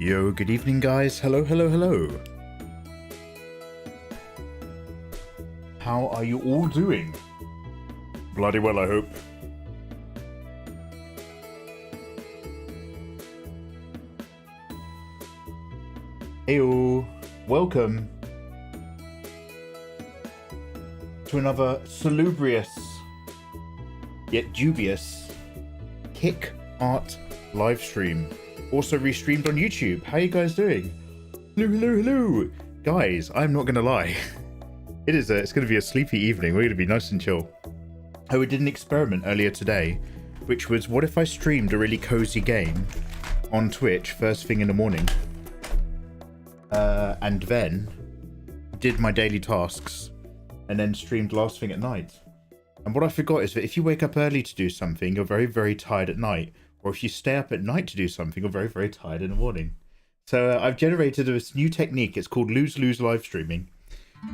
Yo, good evening, guys. Hello, hello, hello. How are you all doing? Bloody well, I hope. Heyo, welcome to another salubrious yet dubious Kick Art live stream. Also restreamed on YouTube. How you guys doing? Hello, hello, hello. Guys, I'm not gonna lie. It's gonna be a sleepy evening. We're gonna be nice and chill. Oh, we did an experiment earlier today, which was what if I streamed a really cozy game on Twitch first thing in the morning, and then did my daily tasks, and then streamed last thing at night. And what I forgot is that if you wake up early to do something, you're very, very tired at night. Or if you stay up at night to do something, you're very, very tired in the morning. So I've generated this new technique. It's called lose-lose live streaming,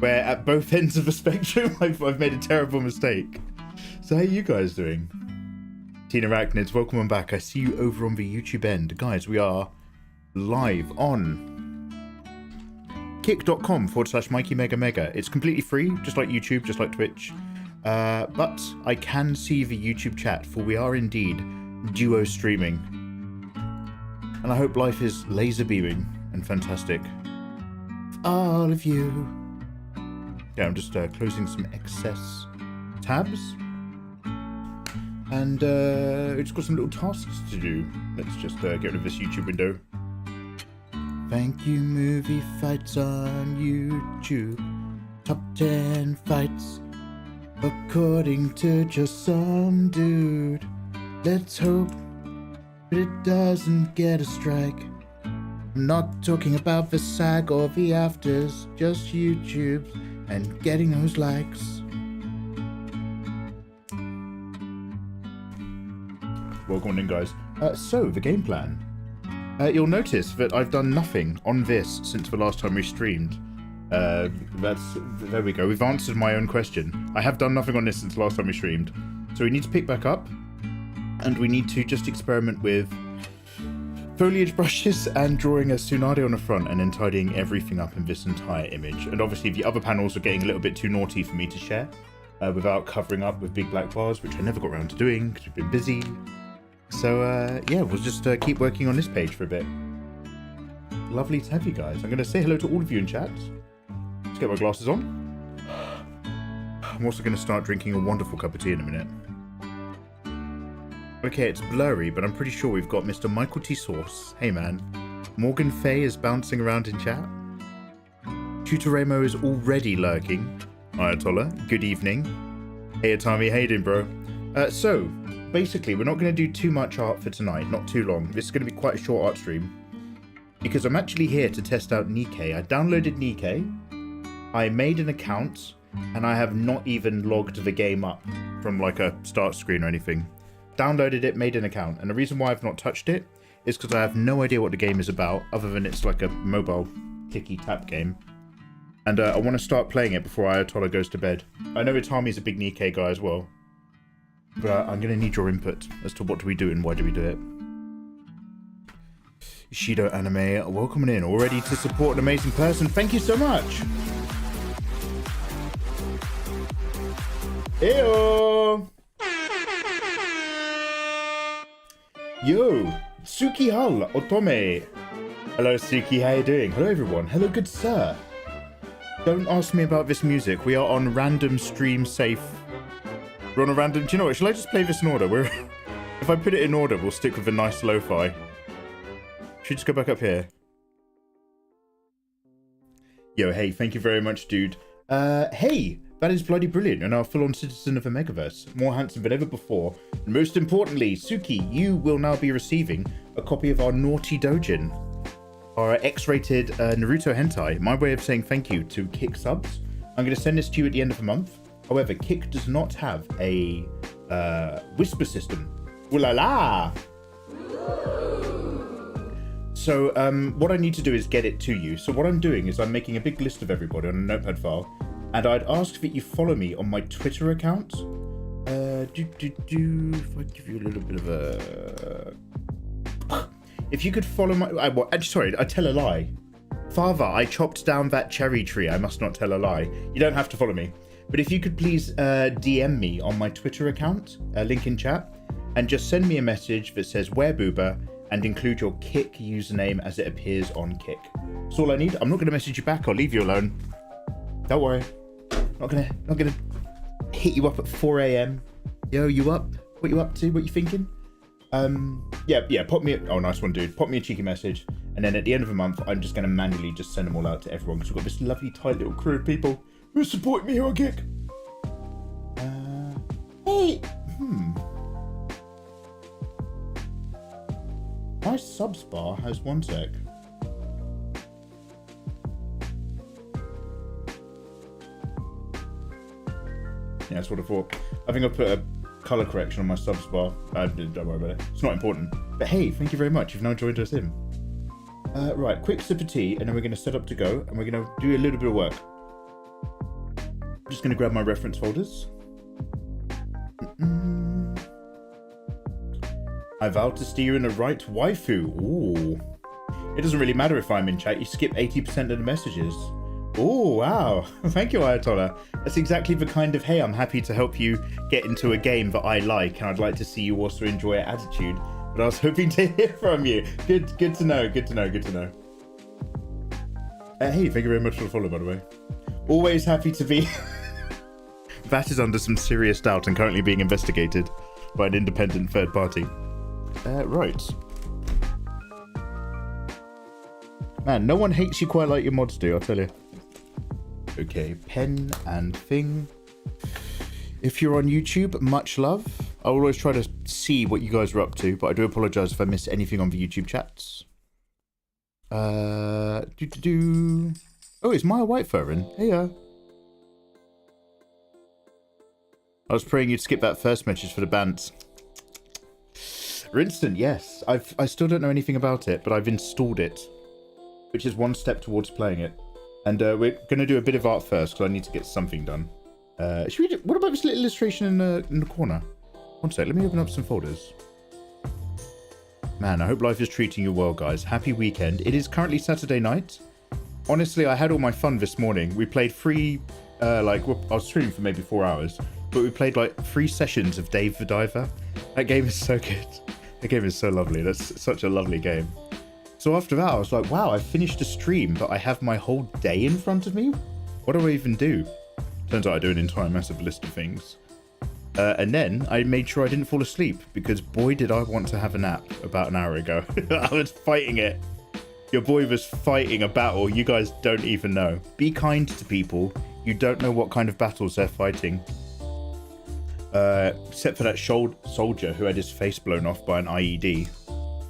where at both ends of the spectrum, I've made a terrible mistake. So how are you guys doing? Tina Arachnids, welcome on back. I see you over on the YouTube end. Guys, we are live on kick.com/MikeyMegaMega. It's completely free, just like YouTube, just like Twitch. But I can see the YouTube chat, for we are indeed duo streaming. And I hope life is laser beaming and fantastic. All of you. Yeah, I'm just closing some excess tabs. And it's got some little tasks to do. Let's just get rid of this YouTube window. Thank you, movie fights on YouTube. Top 10 fights, according to just some dude. Let's hope it doesn't get a strike. I'm not talking about the SAG or the afters, just YouTube and getting those likes. Welcome in, guys. So, the game plan. You'll notice that I've done nothing on this since the last time we streamed. There we go. We've answered my own question. I have done nothing on this since the last time we streamed. So we need to pick back up. And we need to just experiment with foliage brushes and drawing a tsunade on the front and then tidying everything up in this entire image. And obviously the other panels are getting a little bit too naughty for me to share without covering up with big black bars, which I never got around to doing because we've been busy. So yeah, we'll just keep working on this page for a bit. Lovely to have you guys. I'm going to say hello to all of you in chat. Let's get my glasses on. I'm also going to start drinking a wonderful cup of tea in a minute. Okay, it's blurry, but I'm pretty sure we've got Mr. Michael T. Sauce. Hey, man. Morgan Fay is bouncing around in chat. Tutoremo is already lurking. Ayatollah, good evening. Hey, Atami, how you doing, bro? So, basically, we're not going to do too much art for tonight, not too long. This is going to be quite a short art stream. Because I'm actually here to test out Nikkei. I downloaded Nikkei. I made an account, and I have not even logged the game up from like a start screen or anything. Downloaded it, made an account, and the reason why I've not touched it is because I have no idea what the game is about, other than it's like a mobile clicky tap game. And I want to start playing it before Ayatollah goes to bed. I know Itami's a big Nikkei guy as well, but I'm going to need your input as to what do we do and why do we do it. Shido Anime, welcome in, all ready to support an amazing person. Thank you so much. Heyo! Yo, Suki Hull, Otome. Hello, Suki, how you doing? Hello, everyone. Hello, good sir. Don't ask me about this music. We are on random stream safe. We're on a random... Do you know what? Shall I just play this in order? If I put it in order, we'll stick with a nice lo-fi. Should we just go back up here? Yo, hey, thank you very much, dude. Hey, that is bloody brilliant. You're now a full-on citizen of the Megaverse. More handsome than ever before. And most importantly, Suki, you will now be receiving a copy of our Naughty Dojin, our X-rated Naruto hentai. My way of saying thank you to Kick subs. I'm going to send this to you at the end of the month. However, Kick does not have a whisper system. Ooh la la! So what I need to do is get it to you. So what I'm doing is I'm making a big list of everybody on a notepad file. And I'd ask that you follow me on my Twitter account. If I give you a little bit of a... If you could follow my... sorry, I tell a lie. Father, I chopped down that cherry tree. I must not tell a lie. You don't have to follow me. But if you could please DM me on my Twitter account, link in chat, and just send me a message that says Wereboober and include your Kick username as it appears on Kick. That's all I need. I'm not going to message you back. I'll leave you alone. Don't worry. Not gonna hit you up at 4 a.m. Yo, you up? What you up to? What you thinking? Yeah, pop me oh, nice one, dude. Pop me a cheeky message, and then at the end of the month, I'm just going to manually just send them all out to everyone, because we've got this lovely, tight little crew of people who support me here on Kick. Hey! My subs bar has 1 sec. Yeah, that's what I thought. I think I put a color correction on my subs bar. Don't worry about it. It's not important. But hey, thank you very much. You've now joined us in. Right, quick sip of tea, and then we're going to set up to go, and we're going to do a little bit of work. I'm just going to grab my reference folders. I vow to steer in the right waifu. Ooh. It doesn't really matter if I'm in chat. You skip 80% of the messages. Oh, wow. Thank you, Ayatollah. That's exactly the kind of, hey, I'm happy to help you get into a game that I like, and I'd like to see you also enjoy it attitude. But I was hoping to hear from you. Good to know. Good to know. Hey, thank you very much for the follow, by the way. Always happy to be... That is under some serious doubt and currently being investigated by an independent third party. Right. Man, no one hates you quite like your mods do, I'll tell you. Okay, pen and thing. If you're on YouTube, much love. I always try to see what you guys are up to, but I do apologise if I miss anything on the YouTube chats. Oh, it's Maya Whitefurren. Hey, I was praying you'd skip that first message for the bants. Rinston, yes. I still don't know anything about it, but I've installed it, which is one step towards playing it. And we're going to do a bit of art first, because I need to get something done. What about this little illustration in the corner? One sec, let me open up some folders. Man, I hope life is treating you well, guys. Happy weekend. It is currently Saturday night. Honestly, I had all my fun this morning. We played I was streaming for maybe 4 hours, but we played like 3 sessions of Dave the Diver. That game is so good. That game is so lovely. That's such a lovely game. So after that, I was like, wow, I finished a stream, but I have my whole day in front of me? What do I even do? Turns out I do an entire massive list of things. And then I made sure I didn't fall asleep, because boy, did I want to have a nap about an hour ago. I was fighting it. Your boy was fighting a battle you guys don't even know. Be kind to people. You don't know what kind of battles they're fighting. Except for that soldier who had his face blown off by an IED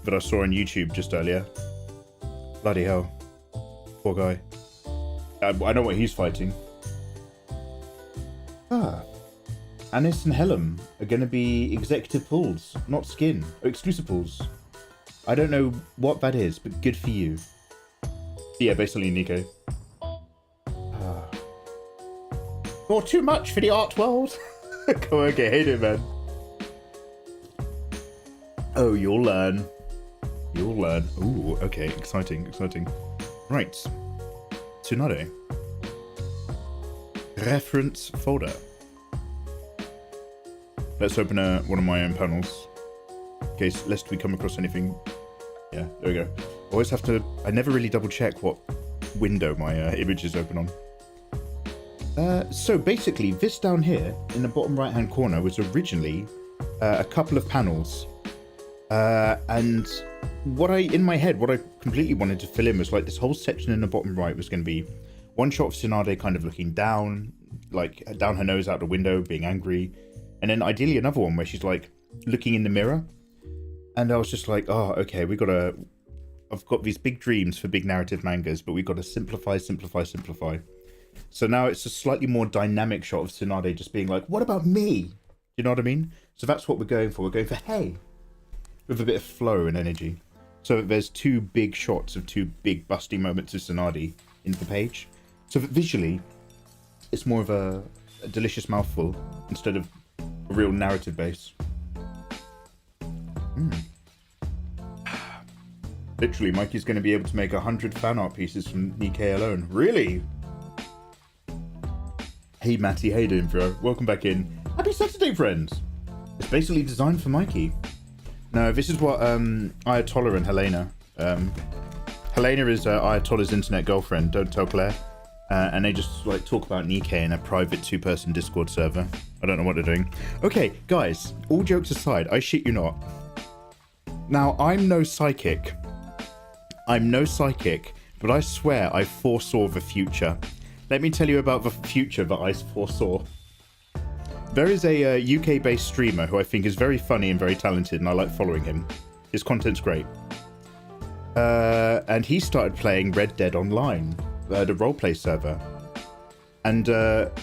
that I saw on YouTube just earlier. Bloody hell. Poor guy. I know what he's fighting. Anis and Helm are going to be executive pools, not skin. Or exclusive pools. I don't know what that is, but good for you. Yeah, basically, Nico. Or too much for the art world. Come on, get hate it, man. Oh, you'll learn. You'll learn. Ooh, okay, exciting. Right. Tsunade. Reference folder. Let's open one of my own panels. In case, lest we come across anything. Yeah, there we go. Always have to... I never really double check what window my image is open on. So basically, this down here, in the bottom right-hand corner, was originally a couple of panels. And in my head, what I completely wanted to fill in was like this whole section in the bottom right was going to be one shot of Tsunade kind of looking down, like down her nose out the window, being angry. And then ideally another one where she's like looking in the mirror. And I was just like, oh, okay, I've got these big dreams for big narrative mangas, but we've got to simplify. So now it's a slightly more dynamic shot of Tsunade just being like, what about me? You know what I mean? So that's what we're going for. We're going for hey, with a bit of flow and energy. So there's 2 big shots of 2 big busty moments of Tsunade in the page. So that visually, it's more of a delicious mouthful instead of a real narrative base. Literally, Mikey's going to be able to make 100 fan art pieces from Nikkei alone. Really? Hey Matty, how you doing, bro? Welcome back in. Happy Saturday, friends. It's basically designed for Mikey. No, this is what Ayatollah and Helena. Helena is Ayatollah's internet girlfriend. Don't tell Claire. And they just like talk about Nikkei in a private 2-person Discord server. I don't know what they're doing. Okay, guys. All jokes aside, I shit you not. Now, I'm no psychic. But I swear I foresaw the future. Let me tell you about the future that I foresaw. There is a UK-based streamer who I think is very funny and very talented, and I like following him. His content's great. And he started playing Red Dead Online, the roleplay server. And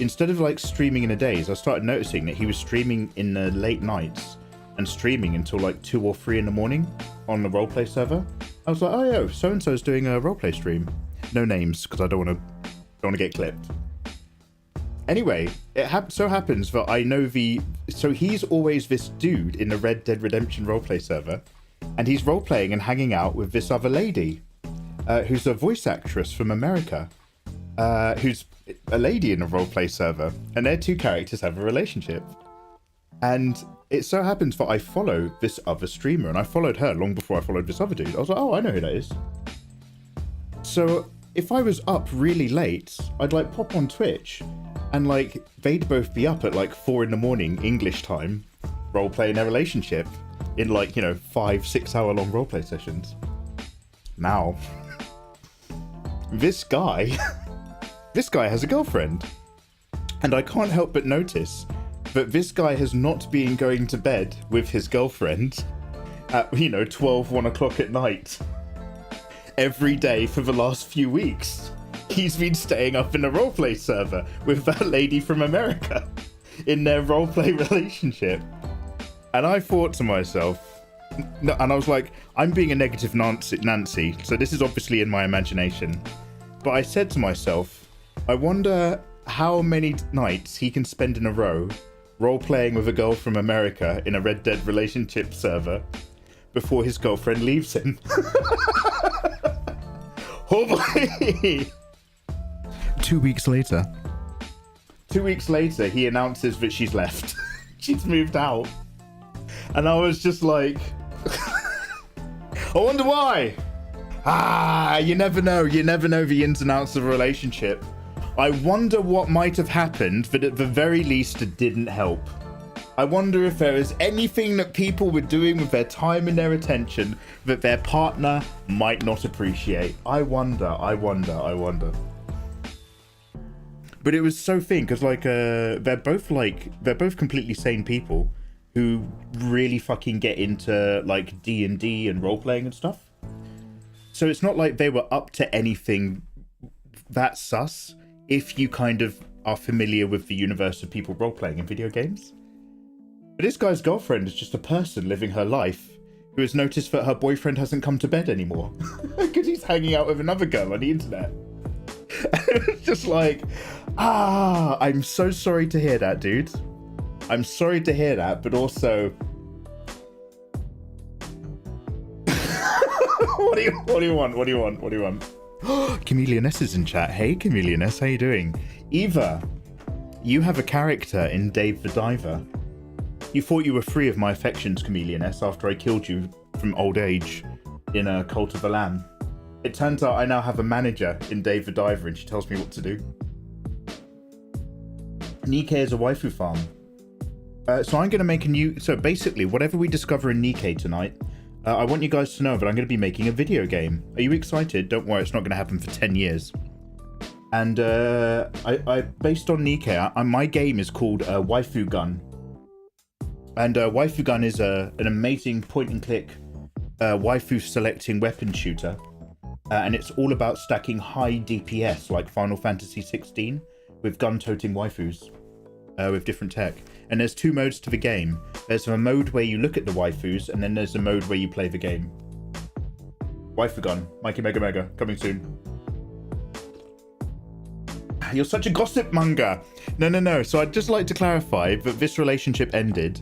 instead of like streaming in the days, I started noticing that he was streaming in the late nights and streaming until like 2 or 3 in the morning on the roleplay server. I was like, oh, yo, so-and-so's doing a roleplay stream. No names, because I don't want to get clipped. Anyway, it so happens that I know so he's always this dude in the Red Dead Redemption roleplay server, and he's roleplaying and hanging out with this other lady, who's a voice actress from America, who's a lady in a roleplay server, and their 2 characters have a relationship. And it so happens that I follow this other streamer, and I followed her long before I followed this other dude. I was like, oh, I know who that is. So if I was up really late, I'd like pop on Twitch, and like they'd both be up at like 4 in the morning English time, role-playing their relationship in like, 5-6 hour long roleplay sessions. Now, this guy has a girlfriend, and I can't help but notice that this guy has not been going to bed with his girlfriend at 12, 1 o'clock at night every day for the last few weeks. He's been staying up in a roleplay server with that lady from America in their roleplay relationship. And I thought to myself, and I was like, I'm being a negative Nancy, so this is obviously in my imagination. But I said to myself, I wonder how many nights he can spend in a row role-playing with a girl from America in a Red Dead relationship server before his girlfriend leaves him. Oh boy! 2 weeks later. 2 weeks later, he announces that she's left. She's moved out. And I was just like, I wonder why. You never know. You never know the ins and outs of a relationship. I wonder what might have happened, but at the very least, it didn't help. I wonder if there is anything that people were doing with their time and their attention that their partner might not appreciate. I wonder. But it was so thin, because like they're both completely sane people who really fucking get into like D&D and role-playing and stuff. So it's not like they were up to anything that sus if you kind of are familiar with the universe of people role-playing in video games. But this guy's girlfriend is just a person living her life who has noticed that her boyfriend hasn't come to bed anymore because he's hanging out with another girl on the internet. It's just like, I'm so sorry to hear that, dude. I'm sorry to hear that, but also, what do you want? Chameleon S is in chat. Hey, Chameleon S, how you doing? Eva, you have a character in Dave the Diver. You thought you were free of my affections, Chameleon S, after I killed you from old age in a Cult of the Lamb. It turns out I now have a manager in Dave the Diver, and she tells me what to do. Nikkei is a waifu farm. So I'm going to make a new... So basically, whatever we discover in Nikkei tonight, I want you guys to know that I'm going to be making a video game. Are you excited? Don't worry, it's not going to happen for 10 years. And I based on Nikkei, my game is called Waifu Gun. And Waifu Gun is an amazing point-and-click waifu selecting weapon shooter. And it's all about stacking high DPS like Final Fantasy 16 with gun-toting waifus with different tech. And there's 2 modes to the game. There's a mode where you look at the waifus, and then there's a mode where you play the game. Waifu Gun, Mikey Mega Mega, coming soon. You're such a gossip manga. No. So I'd just like to clarify that this relationship ended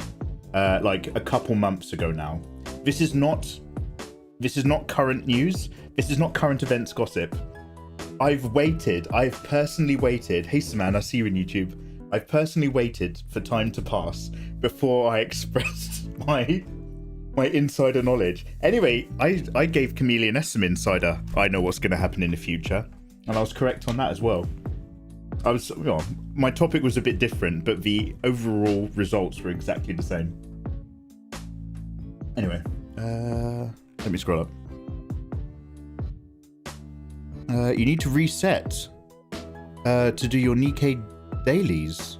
like a couple months ago now. This is not This is not current news. This is not current events gossip. I've personally waited. Hey, Saman, I see you on YouTube. I've personally waited for time to pass before I expressed my insider knowledge. Anyway, I gave Chameleon S some insider. I know what's going to happen in the future. And I was correct on that as well. My topic was a bit different, but the overall results were exactly the same. Anyway, let me scroll up. You need to reset to do your Nikkei dailies.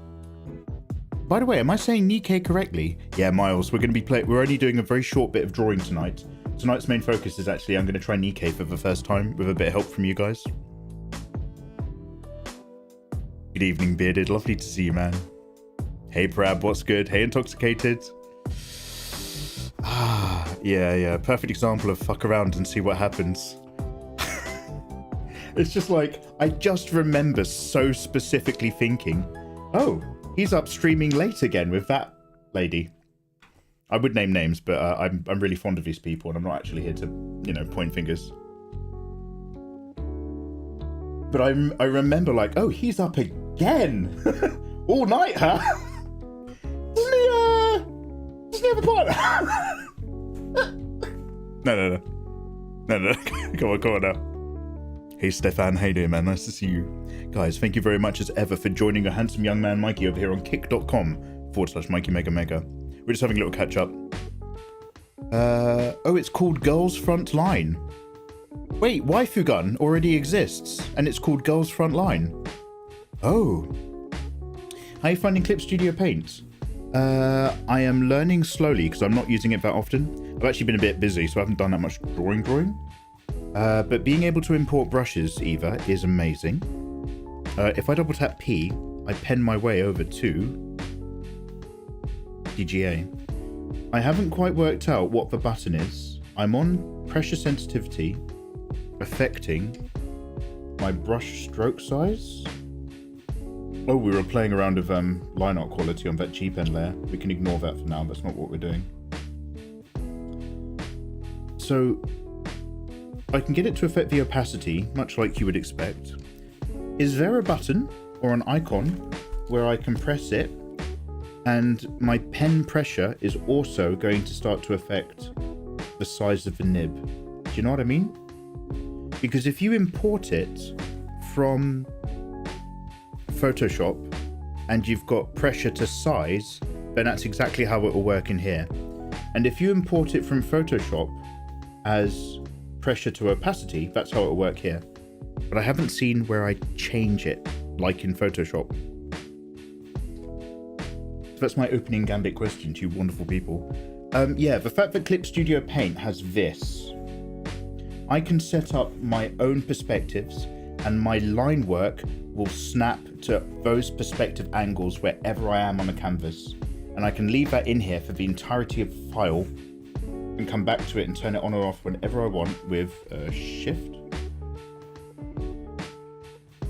By the way, am I saying Nikkei correctly? Yeah, Miles, we're going to be we're only doing a very short bit of drawing tonight. Tonight's main focus is actually I'm going to try Nikkei for the first time with a bit of help from you guys. Good evening, Bearded. Lovely to see you, man. Hey, Prab, what's good? Hey, Intoxicated. Yeah. Perfect example of fuck around and see what happens. It's just like, I just remember so specifically thinking, oh, he's up streaming late again with that lady. I would name names, but I'm really fond of these people, and I'm not actually here to, point fingers. But I remember like, oh, he's up again all night, huh? Doesn't he have a partner? No. Come on now. Hey Stefan, how you doing, man? Nice to see you. Guys, thank you very much as ever for joining a handsome young man Mikey over here on kick.com/Mikey Mega Mega. We're just having a little catch up. Oh, it's called Girls Front Line. Wait, Waifu Gun already exists and it's called Girls Front Line. Oh. How are you finding Clip Studio Paint? I am learning slowly because I'm not using it that often. I've actually been a bit busy, so I haven't done that much drawing. But being able to import brushes, Eva, is amazing. If I double tap P, I pen my way over to DGA. I haven't quite worked out what the button is. I'm on pressure sensitivity, affecting my brush stroke size. Oh, we were playing around with line art quality on that cheap end layer. We can ignore that for now. That's not what we're doing. So I can get it to affect the opacity, much like you would expect. Is there a button or an icon where I can press it and my pen pressure is also going to start to affect the size of the nib? Do you know what I mean? Because if you import it from Photoshop and you've got pressure to size, then that's exactly how it will work in here. And if you import it from Photoshop as pressure to opacity, that's how it will work here. But I haven't seen where I change it, like in Photoshop. So that's my opening gambit question to you wonderful people. Yeah, the fact that Clip Studio Paint has this, I can set up my own perspectives and my line work will snap to those perspective angles wherever I am on the canvas. And I can leave that in here for the entirety of the file and come back to it and turn it on or off whenever I want with Shift.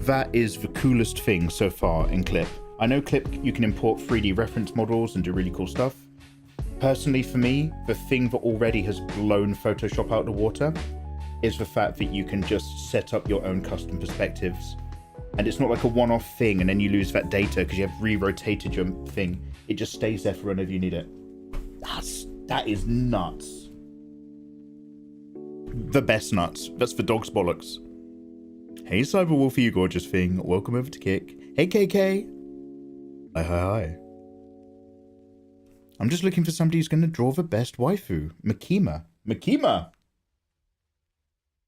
That is the coolest thing so far in Clip. I know Clip, you can import 3D reference models and do really cool stuff. Personally, for me, the thing that already has blown Photoshop out of the water is the fact that you can just set up your own custom perspectives. And it's not like a one-off thing and then you lose that data because you have re-rotated your thing. It just stays there for whenever you need it. That is nuts. The best nuts. That's for dog's bollocks. Hey Cyberwolf, you gorgeous thing. Welcome over to Kick. Hey KK. Hi. I'm just looking for somebody who's going to draw the best waifu. Makima.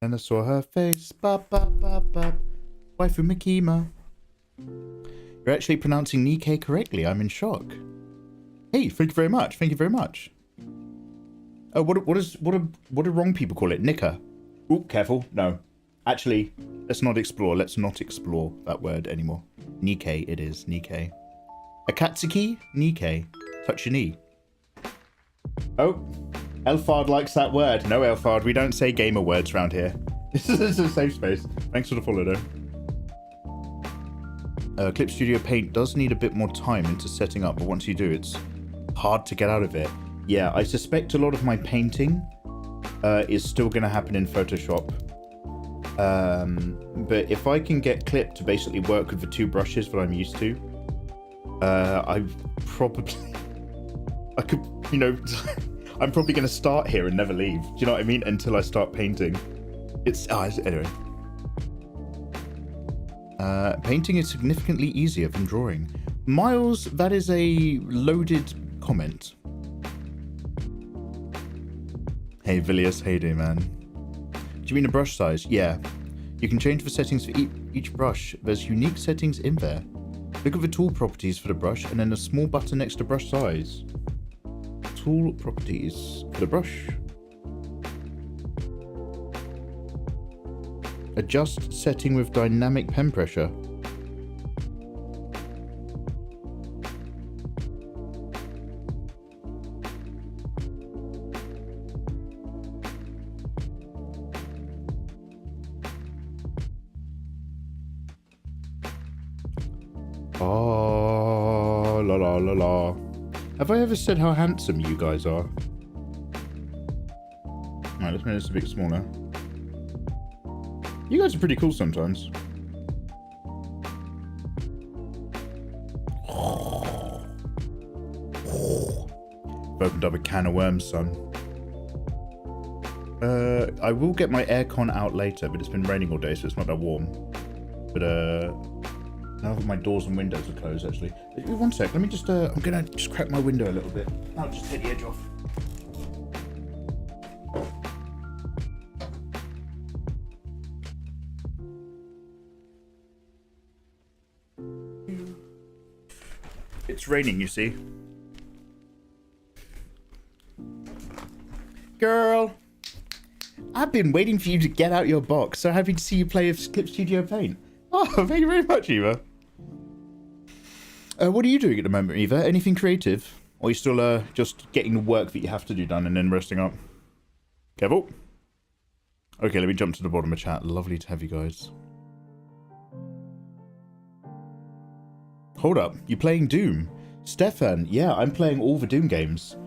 And I saw her face. Bop, bop, bop, bop. Waifu Makima. You're actually pronouncing Nikkei correctly. I'm in shock. Hey, thank you very much. Oh, what do wrong people call it? Nika. Ooh, careful. No. Actually, let's not explore that word anymore. Nikkei it is. Nikkei. Akatsuki? Nikkei. Touch your knee. Oh, Elfard likes that word. No, Elfard, we don't say gamer words around here. This is a safe space. Thanks for the follow, though. Clip Studio Paint does need a bit more time into setting up, but once you do, it's hard to get out of it. Yeah, I suspect a lot of my painting is still going to happen in Photoshop. But if I can get Clip to basically work with the two brushes that I'm used to, I could, you know, I'm probably going to start here and never leave. Do you know what I mean? Until I start painting. Anyway. Painting is significantly easier than drawing. Miles, that is a loaded comment. Hey, Villius, hey there, man. Do you mean the brush size? Yeah. You can change the settings for each brush. There's unique settings in there. Look at the tool properties for the brush and then a small button next to brush size. Tool properties for the brush. Adjust setting with dynamic pen pressure. Oh, la la la la. Have I ever said how handsome you guys are? Alright, let's make this a bit smaller. You guys are pretty cool sometimes. I've opened up a can of worms, son. I will get my aircon out later, but it's been raining all day, so it's not that warm. But, now that my doors and windows are closed, actually. One sec, let me just, I'm gonna just crack my window a little bit. I'll just take the edge off. It's raining, you see. Girl, I've been waiting for you to get out your box. So happy to see you play with Clip Studio Paint. Oh, thank you very much, Eva. What are you doing at the moment, Eva? Anything creative? Or are you still just getting the work that you have to do done and then resting up? Careful. Okay, let me jump to the bottom of chat. Lovely to have you guys. Hold up, you playing Doom? Stefan, yeah, I'm playing all the Doom games.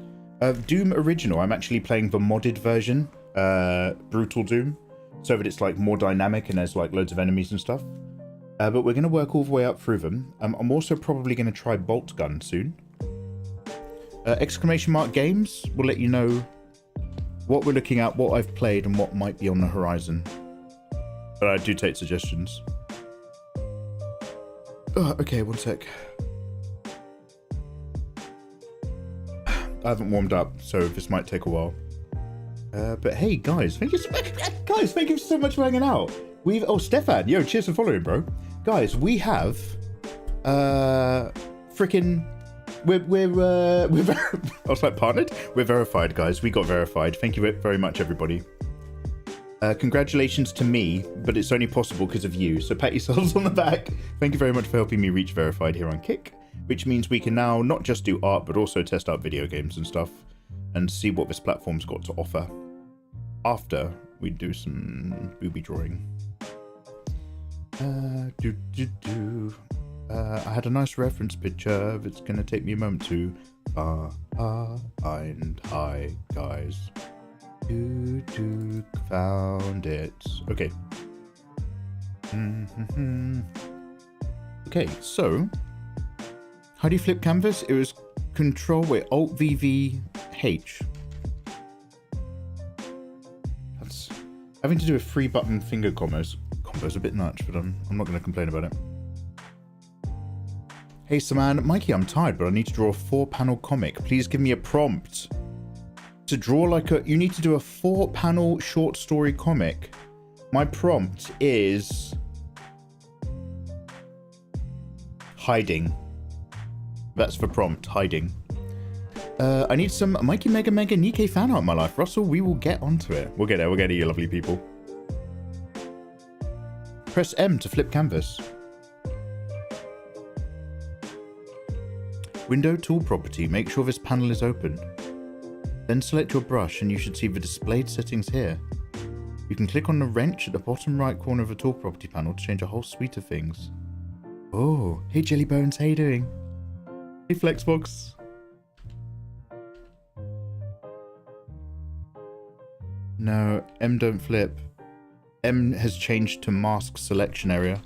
Doom Original, I'm actually playing the modded version, Brutal Doom, so that it's like more dynamic and there's like loads of enemies and stuff. But we're going to work all the way up through them. I'm also probably going to try Bolt Gun soon. Exclamation mark games will let you know what we're looking at, what I've played, and what might be on the horizon. But I do take suggestions. Okay, one sec. I haven't warmed up, so this might take a while. But hey, guys, thank you so much for hanging out. Oh, Stefan, yo, cheers for following, bro. Guys, we have, freaking, we're I was like, partnered? We're verified, guys. We got verified. Thank you very much, everybody. Congratulations to me, but it's only possible because of you. So pat yourselves on the back. Thank you very much for helping me reach verified here on Kick, which means we can now not just do art, but also test out video games and stuff and see what this platform's got to offer after we do some booby drawing. I had a nice reference picture. It's going to take me a moment to find. Hi, guys. Found it. Okay. Okay, so how do you flip canvas? It was Alt VV H. That's having to do with 3-button finger combos. Combo's a bit nuts, but I'm not going to complain about it. Hey, Saman, Mikey, I'm tired, but I need to draw a 4-panel comic. Please give me a prompt. To draw like you need to do a 4-panel short story comic. My prompt is hiding. That's the prompt, hiding. I need some Mikey Mega Nikkei fan art in my life. Russell, we will get onto it. We'll get there, you lovely people. Press M to flip canvas. Window tool property, make sure this panel is open. Then select your brush and you should see the displayed settings here. You can click on the wrench at the bottom right corner of the tool property panel to change a whole suite of things. Oh, hey Jelly Bones, how you doing? Hey Flexbox. No, M don't flip. M has changed to mask selection area.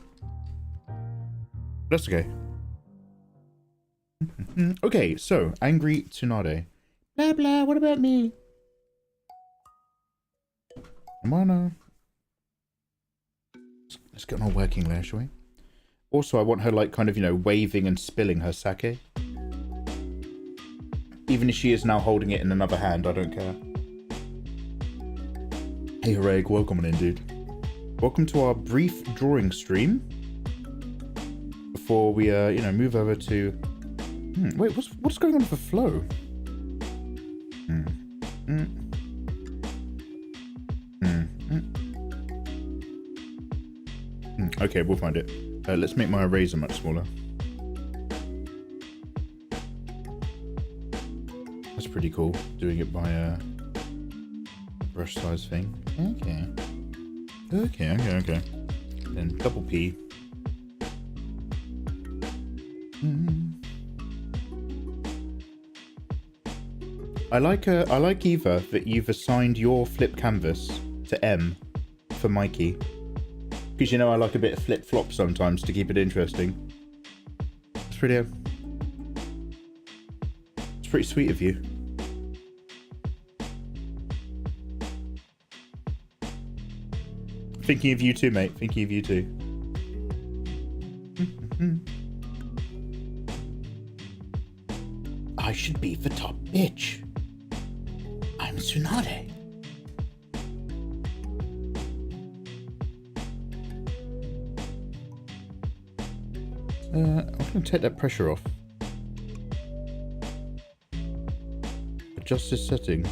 That's okay. Okay, so, Angry Tsunade. Blah blah, what about me? Come on, let's get on our working layer, shall we? Also, I want her, like, kind of, you know, waving and spilling her sake. Even if she is now holding it in another hand, I don't care. Hey, Hareg, welcome on in, dude. Welcome to our brief drawing stream. Before we, you know, move over to... wait, what's going on with the flow? Okay, we'll find it. Let's make my eraser much smaller. That's pretty cool, doing it by a brush size thing. Okay. Then double P. I like Eva that you've assigned your flip canvas to M for Mikey. Because you know I like a bit of flip-flop sometimes to keep it interesting. It's pretty sweet of you. Thinking of you too, mate. Thinking of you too. I should be the top bitch. I'm Tsunade. I'm going to take that pressure off. Adjust this setting.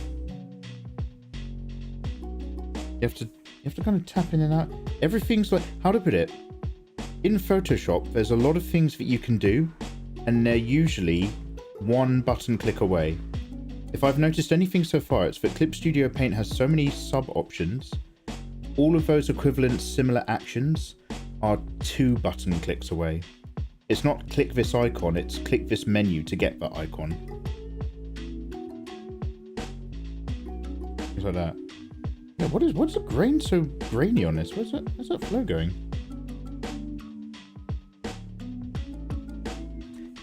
You have to kind of tap in and out. Everything's like, how to put it? In Photoshop, there's a lot of things that you can do, and they're usually one button click away. If I've noticed anything so far, it's that Clip Studio Paint has so many sub options. All of those equivalent similar actions are 2 button clicks away. It's not click this icon, it's click this menu to get that icon. Things like that. Yeah, what's the grain so grainy on this? Where's that flow going?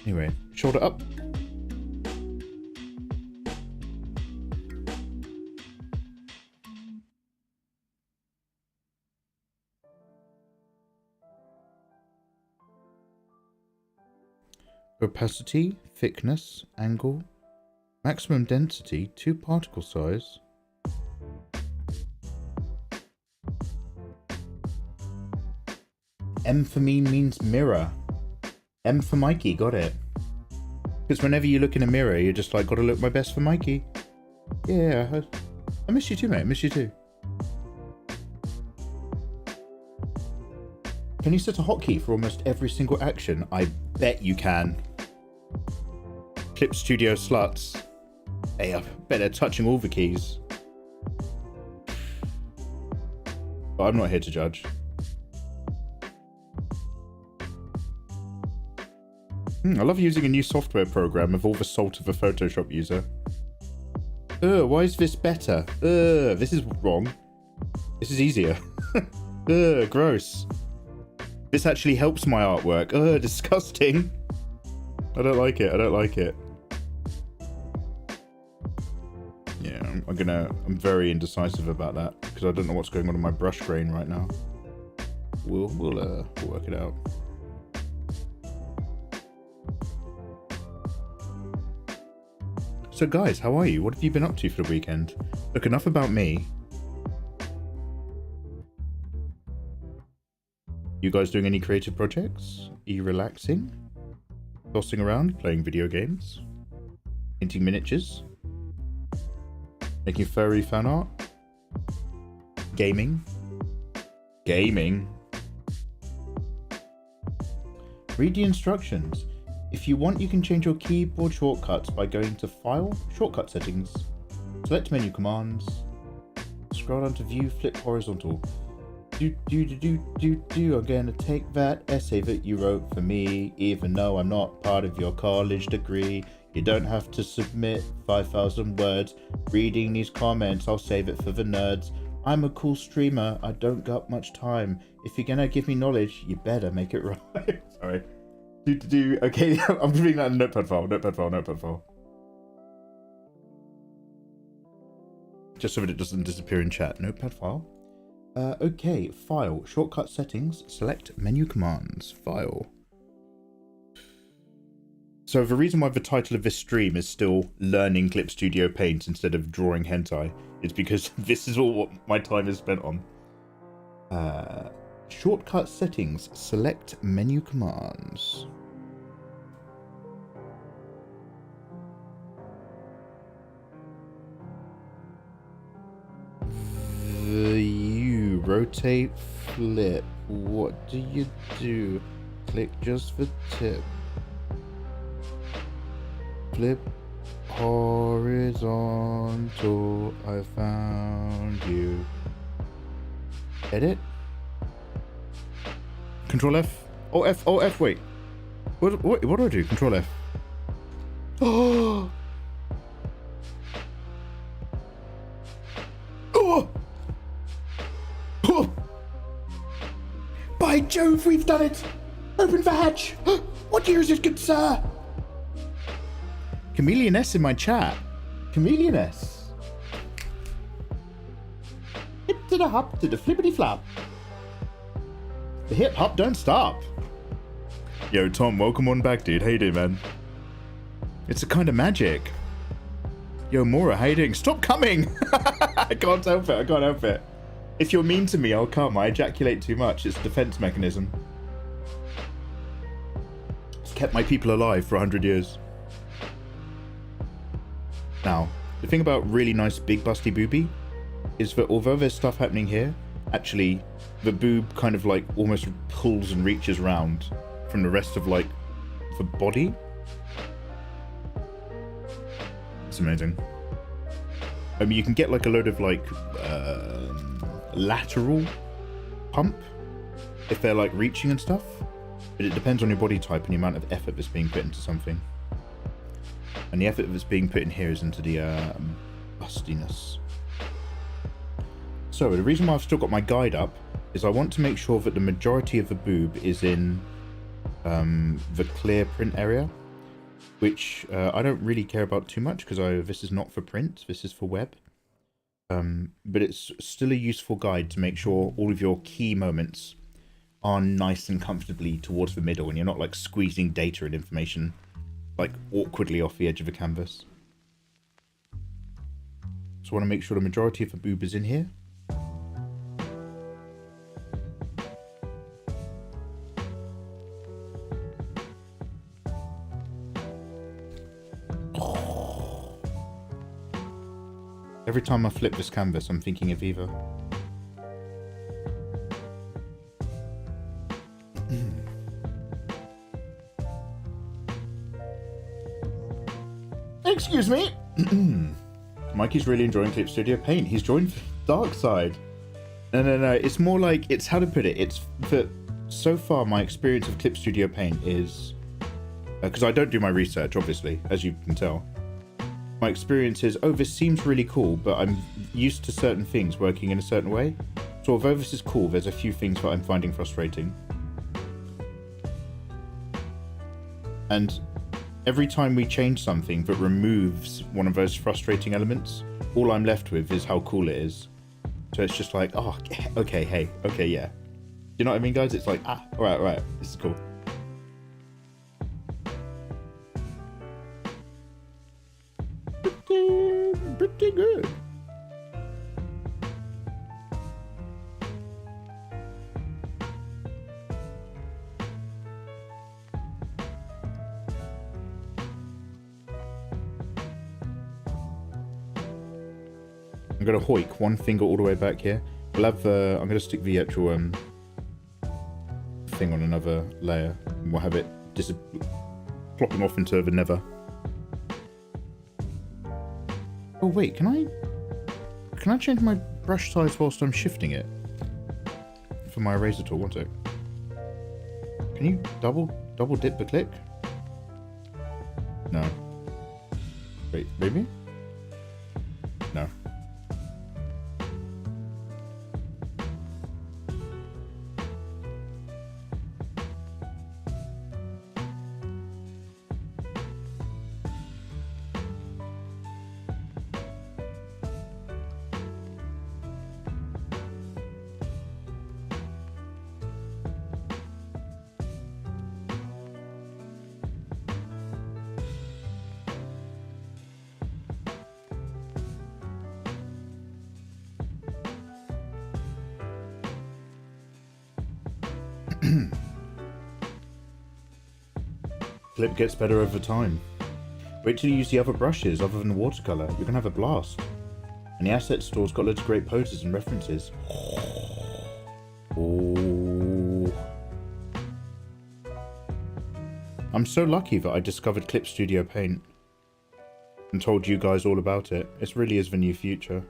Anyway, shoulder up. Opacity, thickness, angle, maximum density, 2 particle size. M for me means mirror. M for Mikey, got it. Because whenever you look in a mirror, you're just like, gotta look my best for Mikey. Yeah, I miss you too, mate. I miss you too. Can you set a hotkey for almost every single action? I bet you can. Clip Studio sluts. Hey, I bet they're touching all the keys. But I'm not here to judge. I love using a new software program with all the salt of a Photoshop user. Why is this better? This is wrong. This is easier. Gross. This actually helps my artwork. Disgusting. I don't like it. I don't like it. Yeah, I'm very indecisive about that because I don't know what's going on in my brush grain right now. We'll work it out. So guys, how are you? What have you been up to for the weekend? Look, enough about me. You guys doing any creative projects? Are you relaxing? Tossing around, playing video games? Painting miniatures? Making furry fan art? Gaming? Gaming? Read the instructions. If you want, you can change your keyboard shortcuts by going to File, Shortcut Settings, select Menu Commands, scroll down to View, flip horizontal. I'm gonna take that essay that you wrote for me, even though I'm not part of your college degree. You don't have to submit 5,000 words. Reading these comments, I'll save it for the nerds. I'm a cool streamer. I don't got much time. If you're gonna give me knowledge, you better make it right. Sorry. Okay, I'm reading that in a notepad file. Just so that it doesn't disappear in chat. Notepad file. Okay, file. Shortcut settings. Select menu commands. File. So the reason why the title of this stream is still learning Clip Studio Paint instead of drawing hentai is because this is all what my time is spent on. Shortcut settings. Select menu commands. View, rotate, flip. What do you do? Click just for tip. Flip horizontal. I found you. Edit. Control F. Oh F. Oh F. Wait. What do I do? Control F. Oh. Oh. Oh. By Jove, we've done it. Open the hatch. What year is it, good sir? Chameleon S in my chat. Chameleon S. Hip to the hop to the flippity flop. The hip hop don't stop. Yo, Tom, welcome on back, dude. How you doing, man? It's a kind of magic. Yo, Mora, how you doing? Stop coming! I can't help it. If you're mean to me, I'll come. I ejaculate too much. It's a defense mechanism. It's kept my people alive for 100 years. Now, the thing about really nice big busty booby is that although there's stuff happening here, actually the boob kind of like almost pulls and reaches around from the rest of like the body. It's amazing. I mean, you can get like a load of like lateral pump if they're like reaching and stuff, but it depends on your body type and the amount of effort that's being put into something. And the effort that's being put in here is into the bustiness. So the reason why I've still got my guide up is I want to make sure that the majority of the boob is in the clear print area, which I don't really care about too much because this is not for print, this is for web. But it's still a useful guide to make sure all of your key moments are nice and comfortably towards the middle and you're not like squeezing data and information like awkwardly off the edge of a canvas. So I want to make sure the majority of the boob is in here. Every time I flip this canvas, I'm thinking of Eva. Excuse me. Mikey's really enjoying Clip Studio Paint. He's joined Dark Side. No. It's more like, it's how to put it. It's that so far my experience of Clip Studio Paint is, because I don't do my research, obviously, as you can tell. My experience is, oh, this seems really cool, but I'm used to certain things working in a certain way. So although this is cool, there's a few things that I'm finding frustrating. And every time we change something that removes one of those frustrating elements, all I'm left with is how cool it is. So it's just like, oh, okay, hey, okay, yeah. Do you know what I mean, guys? It's like, all right, this is cool. Pretty good. I'm gonna hoik one finger all the way back here. We'll have I'm gonna stick the actual thing on another layer, and we'll have it plopping off into the nether. Oh wait, can I change my brush size whilst I'm shifting it for my eraser tool? One sec. Can you double dip the click? No. maybe? No. Clip gets better over time. Wait till you use the other brushes other than watercolor. You're gonna have a blast. And the asset store's got loads of great poses and references. Oh. I'm so lucky that I discovered Clip Studio Paint and told you guys all about it. It really is the new future.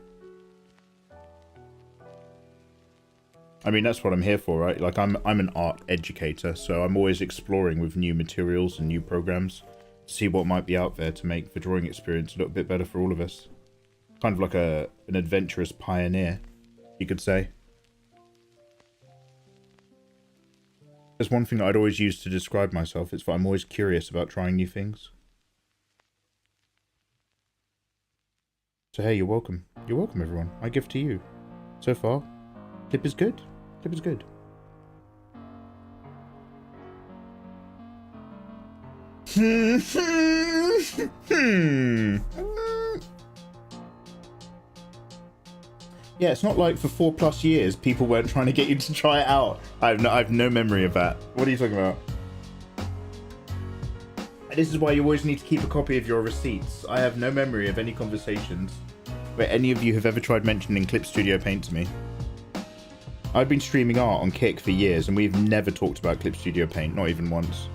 I mean, that's what I'm here for, right? Like, I'm an art educator, so I'm always exploring with new materials and new programs to see what might be out there to make the drawing experience a little bit better for all of us. Kind of like an adventurous pioneer, you could say. There's one thing that I'd always use to describe myself. It's that I'm always curious about trying new things. So hey, you're welcome. You're welcome, everyone. My gift to you. So far, Clip is good. Clip is good. Yeah, it's not like for 4+ years people weren't trying to get you to try it out. I have no memory of that. What are you talking about? And this is why you always need to keep a copy of your receipts. I have no memory of any conversations where any of you have ever tried mentioning Clip Studio Paint to me. I've been streaming art on Kick for years and we've never talked about Clip Studio Paint, not even once.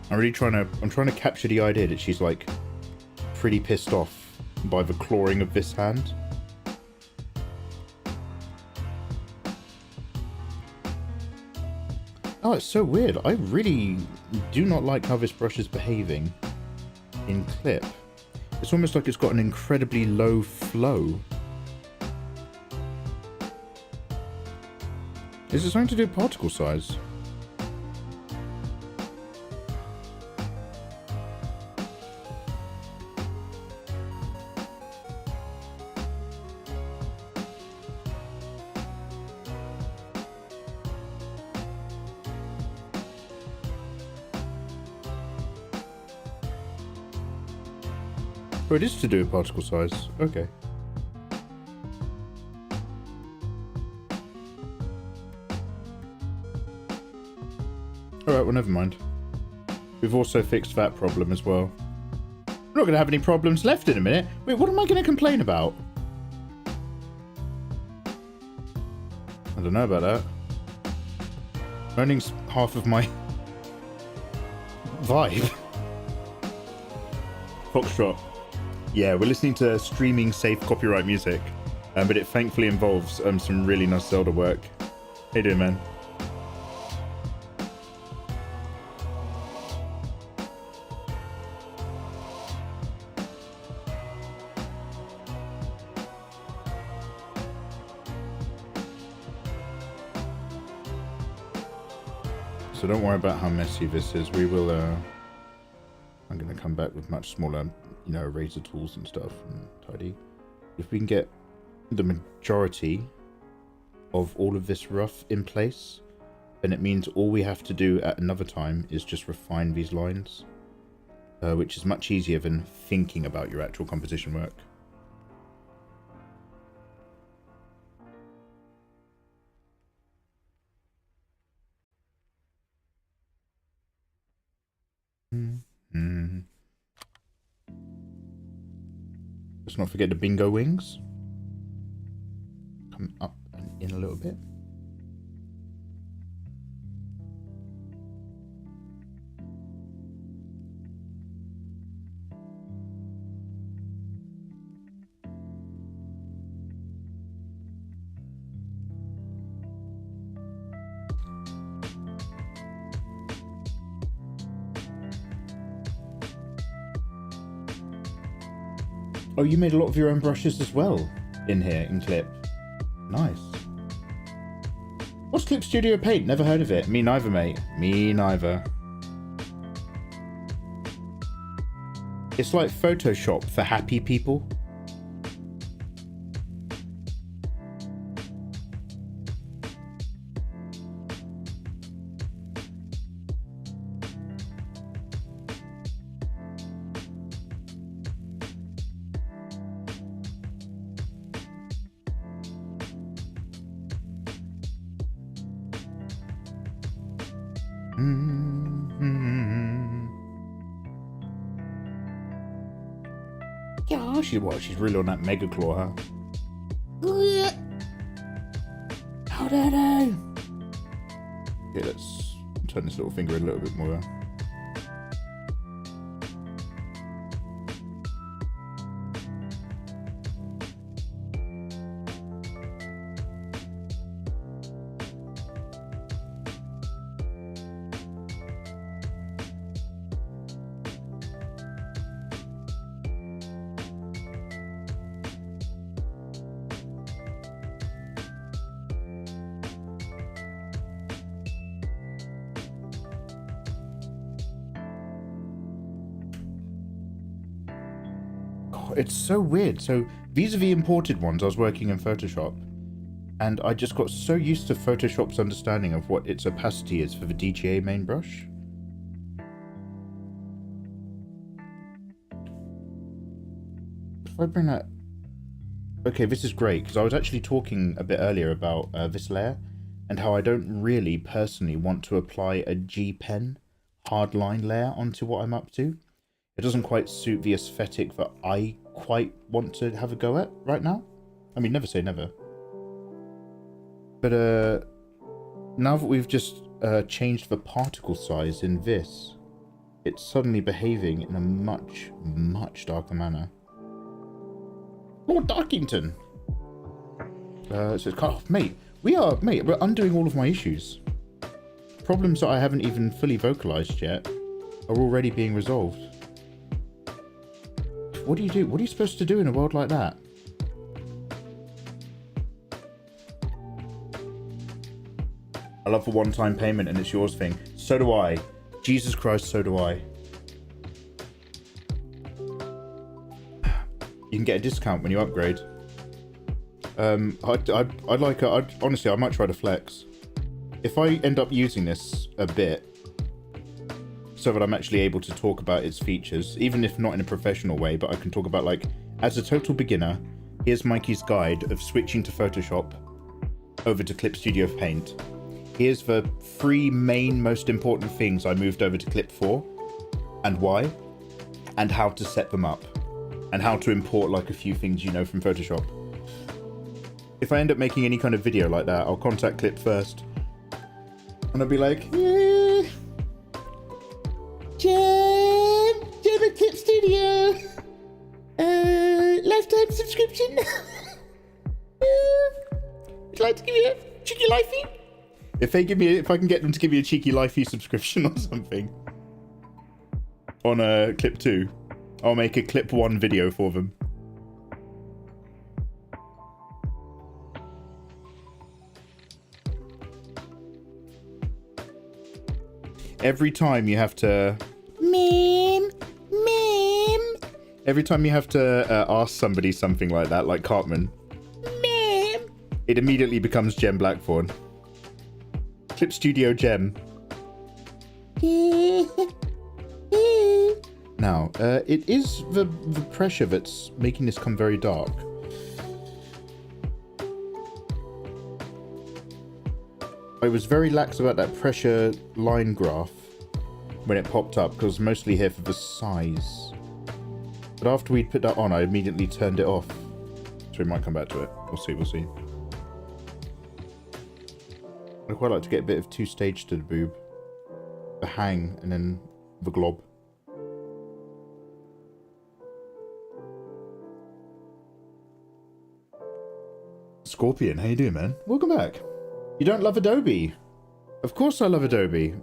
I'm trying to capture the idea that she's like pretty pissed off by the clawing of this hand. Oh, it's so weird. I really do not like how this brush is behaving in Clip. It's almost like it's got an incredibly low flow. Is it something to do with particle size? Oh, it is to do with particle size. Okay. Alright, well, never mind. We've also fixed that problem as well. We're not going to have any problems left in a minute. Wait, what am I going to complain about? I don't know about that. Earning's half of my vibe. Foxtrot. Yeah, we're listening to streaming safe copyright music, but it thankfully involves some really nice Zelda work. How you doing, man? So don't worry about how messy this is. We will, I'm going to come back with much smaller, you know, eraser tools and stuff and tidy. If we can get the majority of all of this rough in place, then it means all we have to do at another time is just refine these lines, which is much easier than thinking about your actual composition work. Mm-hmm. Let's not forget the bingo wings. Come up and in a little bit. Oh, you made a lot of your own brushes as well in here, in Clip. Nice. What's Clip Studio Paint? Never heard of it. Me neither, mate. Me neither. It's like Photoshop for happy people. Yeah, she's really on that mega claw, huh? How dare they? Okay, let's turn this little finger a little bit more. It's so weird. So these are the imported ones. I was working in Photoshop and I just got so used to Photoshop's understanding of what its opacity is for the DGA main brush. If I bring that... Okay, this is great because I was actually talking a bit earlier about this layer and how I don't really personally want to apply a G pen hardline layer onto what I'm up to. It doesn't quite suit the aesthetic that I quite want to have a go at right now. I mean, never say never. But now that we've just changed the particle size in this, it's suddenly behaving in a much, much darker manner. Lord Darkington! So, oh, mate, we're undoing all of my issues. Problems that I haven't even fully vocalized yet are already being resolved. What do you do? What are you supposed to do in a world like that? I love the one-time payment and it's yours thing. So do I. Jesus Christ, so do I. You can get a discount when you upgrade. Honestly, I might try to flex. If I end up using this a bit, so that I'm actually able to talk about its features, even if not in a professional way, but I can talk about, like, as a total beginner, here's Mikey's guide of switching to Photoshop over to Clip Studio Paint. Here's the 3 main most important things I moved over to Clip for, and why, and how to set them up, and how to import, like, a few things you know from Photoshop. If I end up making any kind of video like that, I'll contact Clip first, and I'll be like, yeah, Jim at Clip Studio, lifetime subscription. Would you like to give me a cheeky lifey? If I can get them to give me a cheeky lifey subscription or something on a Clip 2, I'll make a Clip 1 video for them. Every time you have to... Meme. Every time you have to ask somebody something like that, like Cartman, Meme, it immediately becomes Gem Blackthorn. Clip Studio Gem. Now, it is the pressure that's making this come very dark. I was very lax about that pressure line graph when it popped up, because I was mostly here for the size. But after we'd put that on, I immediately turned it off. So we might come back to it. We'll see. I'd quite like to get a bit of 2-stage to the boob. The hang, and then the glob. Scorpion, how you doing, man? Welcome back. You don't love Adobe? Of course I love Adobe.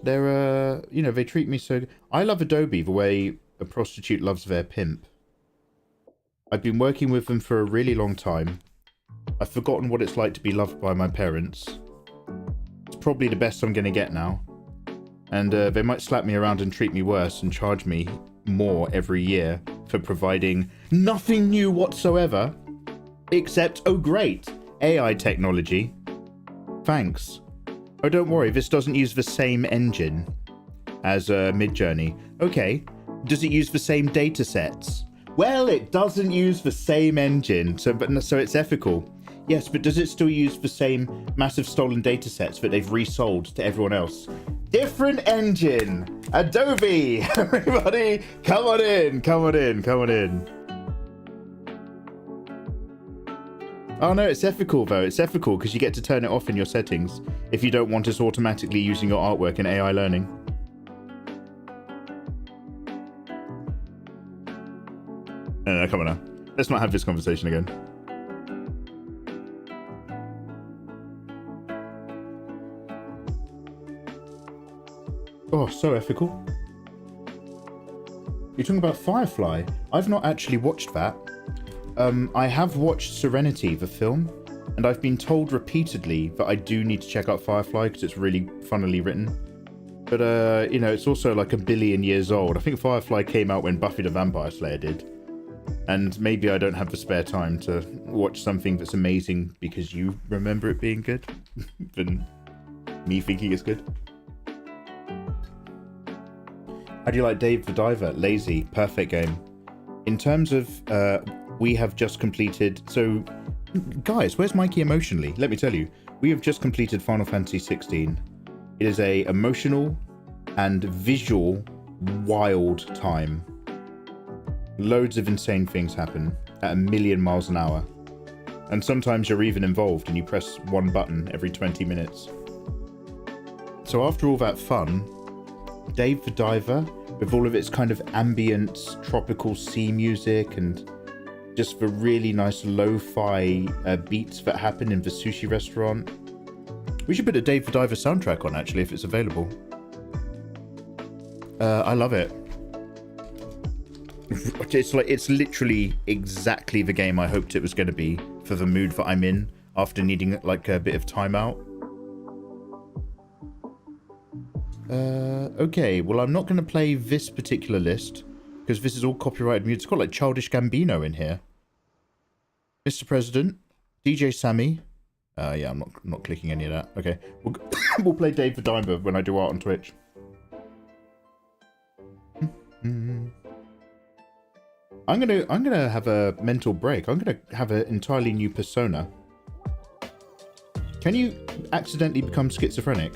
They're, you know, they treat me so... I love Adobe the way a prostitute loves their pimp. I've been working with them for a really long time. I've forgotten what it's like to be loved by my parents. It's probably the best I'm going to get now. And they might slap me around and treat me worse and charge me more every year for providing nothing new whatsoever. Except, oh great, AI technology. Thanks. Oh, don't worry, this doesn't use the same engine as Midjourney. Okay, does it use the same data sets? Well, it doesn't use the same engine, so it's ethical. Yes, but does it still use the same massive stolen data sets that they've resold to everyone else? Different engine! Adobe! Everybody, come on in, come on in, come on in. Oh no, it's ethical though. It's ethical because you get to turn it off in your settings if you don't want us automatically using your artwork in AI learning. No, come on now. Let's not have this conversation again. Oh, so ethical. You're talking about Firefly? I've not actually watched that. I have watched Serenity, the film, and I've been told repeatedly that I do need to check out Firefly because it's really funnily written. But, you know, it's also like 1 billion years old. I think Firefly came out when Buffy the Vampire Slayer did. And maybe I don't have the spare time to watch something that's amazing because you remember it being good than me thinking it's good. How do you like Dave the Diver? Lazy. Perfect game. In terms of, we have just completed... So, guys, where's Mikey emotionally? Let me tell you. We have just completed Final Fantasy 16. It is a emotional and visual wild time. Loads of insane things happen at 1,000,000 miles an hour. And sometimes you're even involved and you press one button every 20 minutes. So after all that fun, Dave the Diver, with all of its kind of ambient tropical sea music and just the really nice lo-fi beats that happen in the sushi restaurant. We should put a Dave the Diver soundtrack on, actually, if it's available. I love it. It's literally exactly the game I hoped it was going to be for the mood that I'm in after needing like a bit of time out. Okay, well, I'm not going to play this particular list because this is all copyrighted music. It's got like Childish Gambino in here. Mr. President, DJ Sammy. Yeah, I'm not clicking any of that. Okay, we'll play Dave the Diver when I do art on Twitch. I'm gonna have a mental break. I'm gonna have an entirely new persona. Can you accidentally become schizophrenic?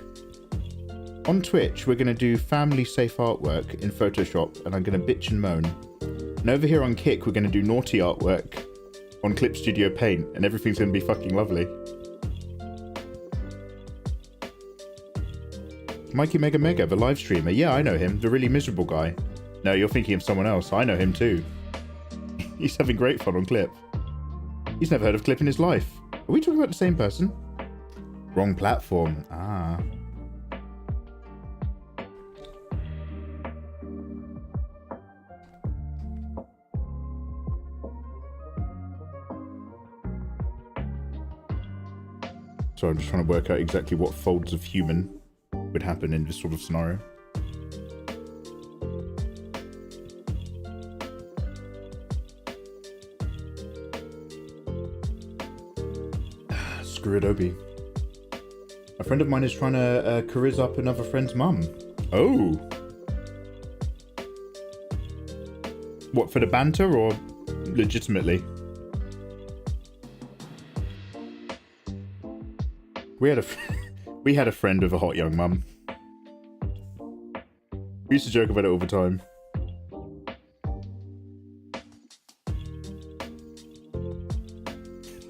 On Twitch, we're gonna do family safe artwork in Photoshop, and I'm gonna bitch and moan. And over here on Kick, we're gonna do naughty artwork on Clip Studio Paint, and everything's gonna be fucking lovely. Mikey Mega Mega, the live streamer. Yeah, I know him. The really miserable guy. No, you're thinking of someone else. I know him too. He's having great fun on Clip. He's never heard of Clip in his life. Are we talking about the same person? Wrong platform. Ah. So I'm just trying to work out exactly what folds of human would happen in this sort of scenario. Screw Adobe. A friend of mine is trying to charizz up another friend's mum. Oh. What, for the banter or legitimately? We had a friend with a hot young mum. We used to joke about it all the time.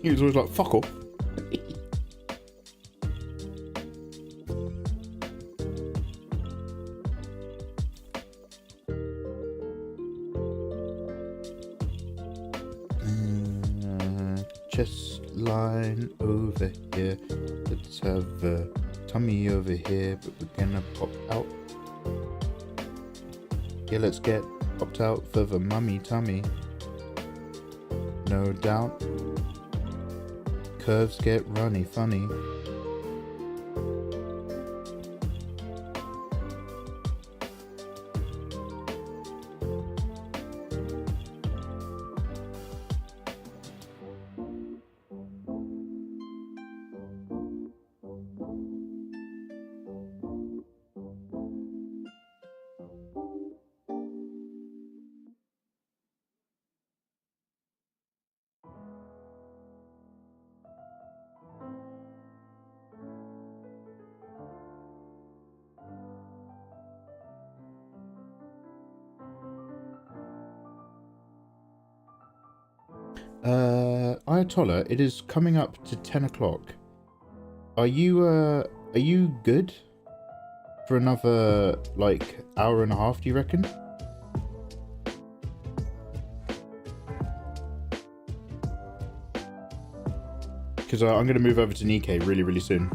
He was always like, fuck off. Chest line over over here. Let's have tummy over here, but we're gonna pop out. Yeah, let's get popped out for the mummy tummy. No doubt. Curves get runny funny. Ayatollah, it is coming up to 10 o'clock. Are you good for another, like, hour and a half, do you reckon? Because I'm going to move over to Nikkei really, really soon.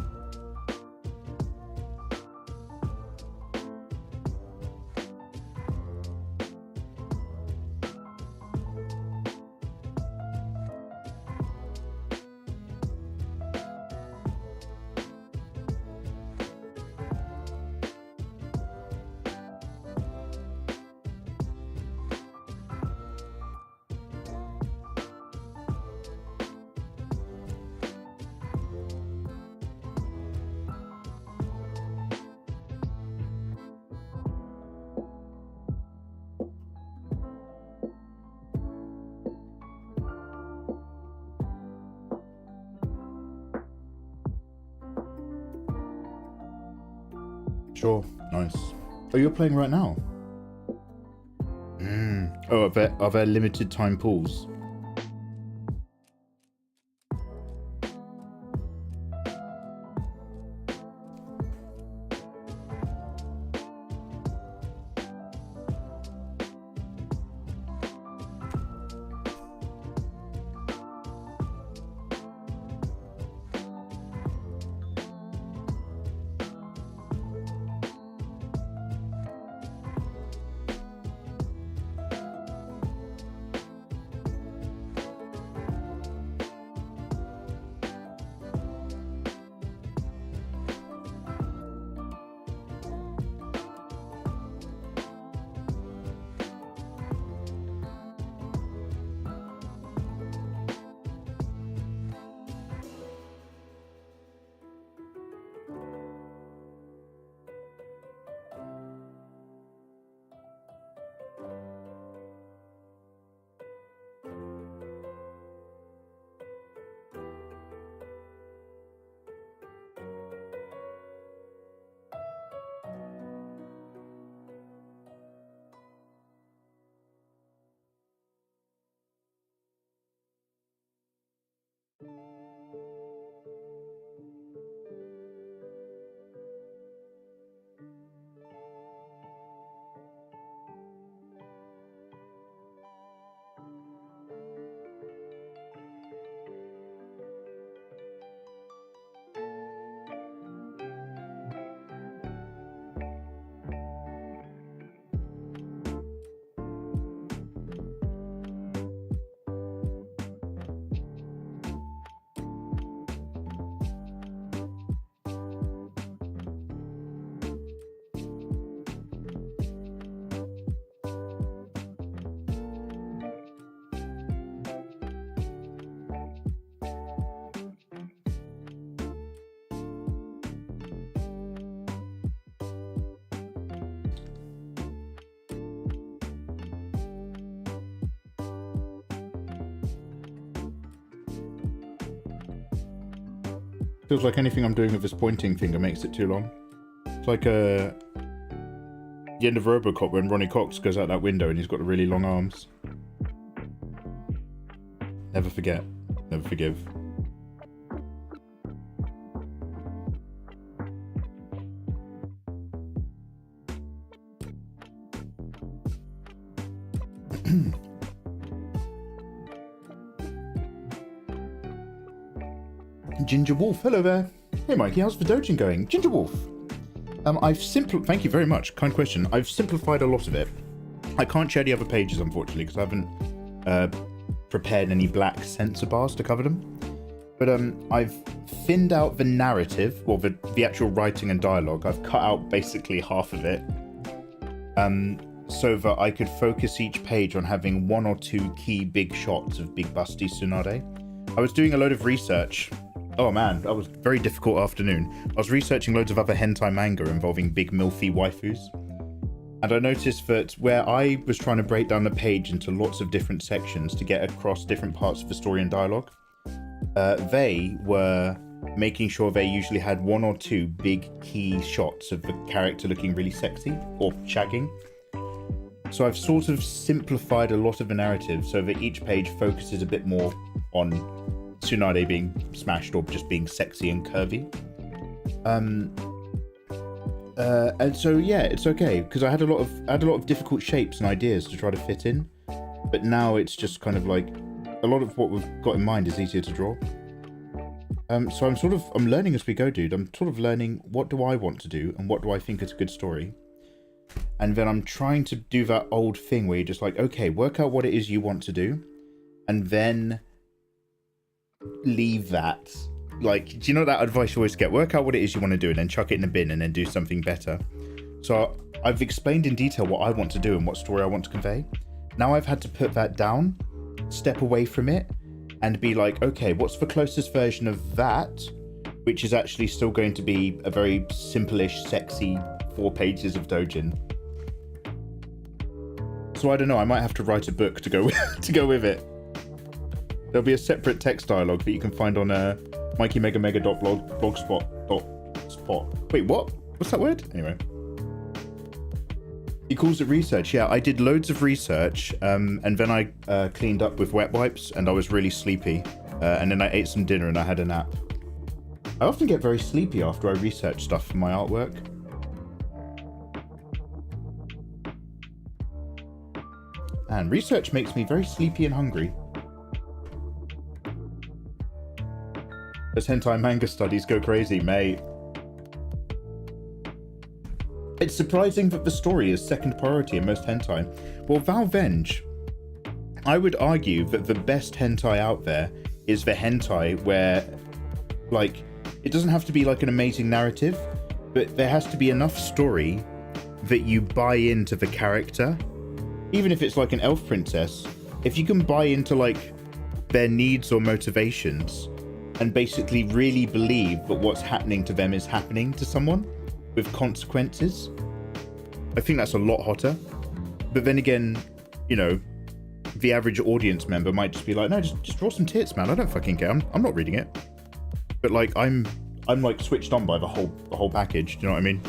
Sure, nice. Oh, you're playing right now? Oh, are there limited time pools? Feels like anything I'm doing with this pointing finger makes it too long. It's like the end of Robocop when Ronnie Cox goes out that window and he's got the really long arms. Never forget. Never forgive. Ginger Wolf. Hello there. Hey Mikey, how's the dojin going? Ginger Wolf. Thank you very much. Kind question. I've simplified a lot of it. I can't share the other pages, unfortunately, because I haven't prepared any black censor bars to cover them. But I've thinned out the narrative, well, the actual writing and dialogue. I've cut out basically half of it, so that I could focus each page on having one or two key big shots of big busty Tsunade. I was doing a load of research. Oh man, that was a very difficult afternoon. I was researching loads of other hentai manga involving big milfy waifus. And I noticed that where I was trying to break down the page into lots of different sections to get across different parts of the story and dialogue, they were making sure they usually had one or two big key shots of the character looking really sexy or shagging. So I've sort of simplified a lot of the narrative so that each page focuses a bit more on Tsunade being smashed or just being sexy and curvy. And so yeah, it's okay because I had a lot of difficult shapes and ideas to try to fit in, but now it's just kind of like a lot of what we've got in mind is easier to draw. So I'm learning as we go, dude. I'm sort of learning what do I want to do and what do I think is a good story. And then I'm trying to do that old thing where you're just like, okay, work out what it is you want to do and then leave that. Like, do you know that advice you always get? Work out what it is you want to do and then chuck it in the bin and then do something better. So I've explained in detail what I want to do and what story I want to convey. Now I've had to put that down, step away from it, and be like, okay, what's the closest version of that, which is actually still going to be a very simple-ish, sexy 4 pages of dojin. So I don't know, I might have to write a book to go with it. There'll be a separate text dialogue that you can find on mikeymegamega.blogspot.spot. Wait, what? What's that word? Anyway. He calls it research. Yeah, I did loads of research, and then I cleaned up with wet wipes, and I was really sleepy. And then I ate some dinner and I had a nap. I often get very sleepy after I research stuff for my artwork. And research makes me very sleepy and hungry. As hentai manga studies go crazy, mate. It's surprising that the story is second priority in most hentai. Well, Valvenge, I would argue that the best hentai out there is the hentai where, like, it doesn't have to be like an amazing narrative, but there has to be enough story that you buy into the character. Even if it's like an elf princess, if you can buy into like their needs or motivations and basically really believe that what's happening to them is happening to someone with consequences, I think that's a lot hotter. But then again, you know, the average audience member might just be like, no, just draw some tits, man. I don't fucking care. I'm not reading it. But like, I'm like switched on by the whole package. Do you know what I mean?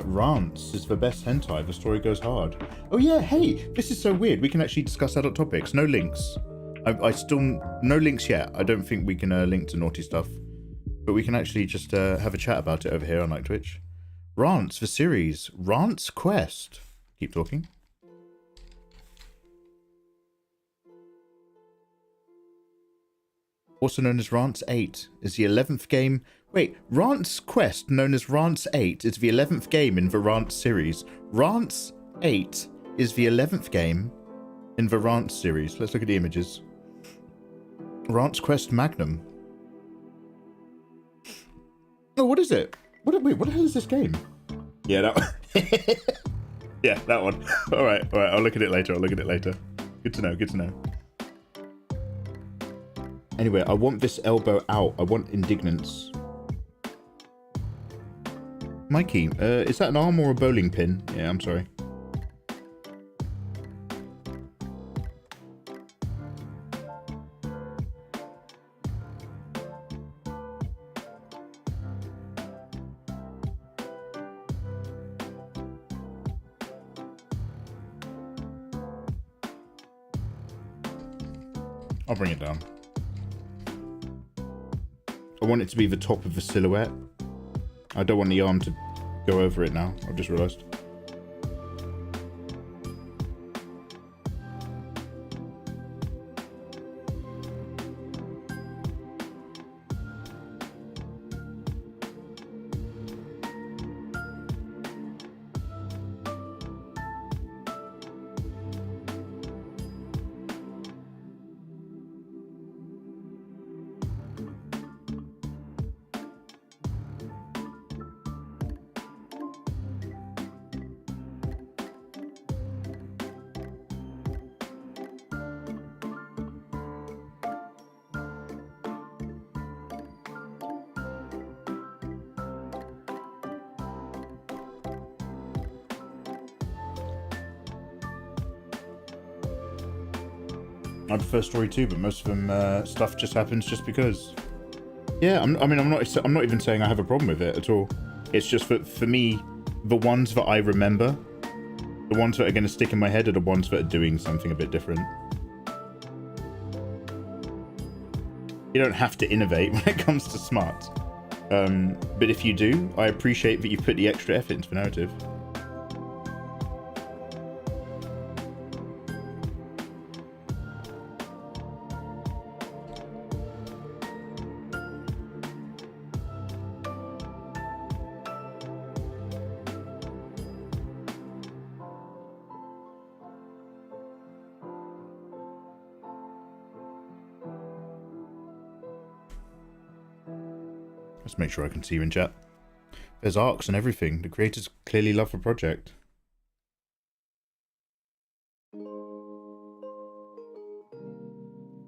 Rants is the best hentai. The story goes hard. Oh yeah, hey, this is so weird. We can actually discuss adult topics. No links. I still no links yet. I don't think we can link to naughty stuff, but we can actually just have a chat about it over here on like Twitch. Rants, the series. Rants Quest. Keep talking. Also known as Rants 8, is the 11th game. Wait, Rants Quest, known as Rants 8, is the 11th game in the Rants series. Rants 8 is the 11th game in the Rants series. Let's look at the images. Rants Quest Magnum. Oh, what is it? Wait, what the hell is this game? Yeah, that one. Yeah, that one. All right, I'll look at it later. Good to know. Anyway, I want this elbow out. I want indignance. Mikey, is that an arm or a bowling pin? Yeah, I'm sorry. I'll bring it down. I want it to be the top of the silhouette. I don't want the arm to go over it now. I've just realised. I prefer story too, but most of them stuff just happens just because. Yeah, I'm not even saying I have a problem with it at all. It's just for me, the ones that I remember, the ones that are going to stick in my head are the ones that are doing something a bit different. You don't have to innovate when it comes to smart, but if you do, I appreciate that you've put the extra effort into the narrative. Let's make sure I can see you in chat. There's arcs and everything. The creators clearly love the project.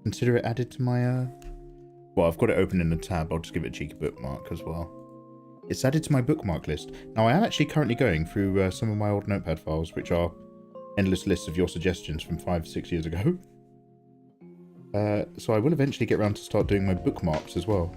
Consider it added to my, well, I've got it open in the tab. I'll just give it a cheeky bookmark as well. It's added to my bookmark list. Now, I am actually currently going through some of my old notepad files, which are endless lists of your suggestions from 5-6 years ago. So I will eventually get around to start doing my bookmarks as well.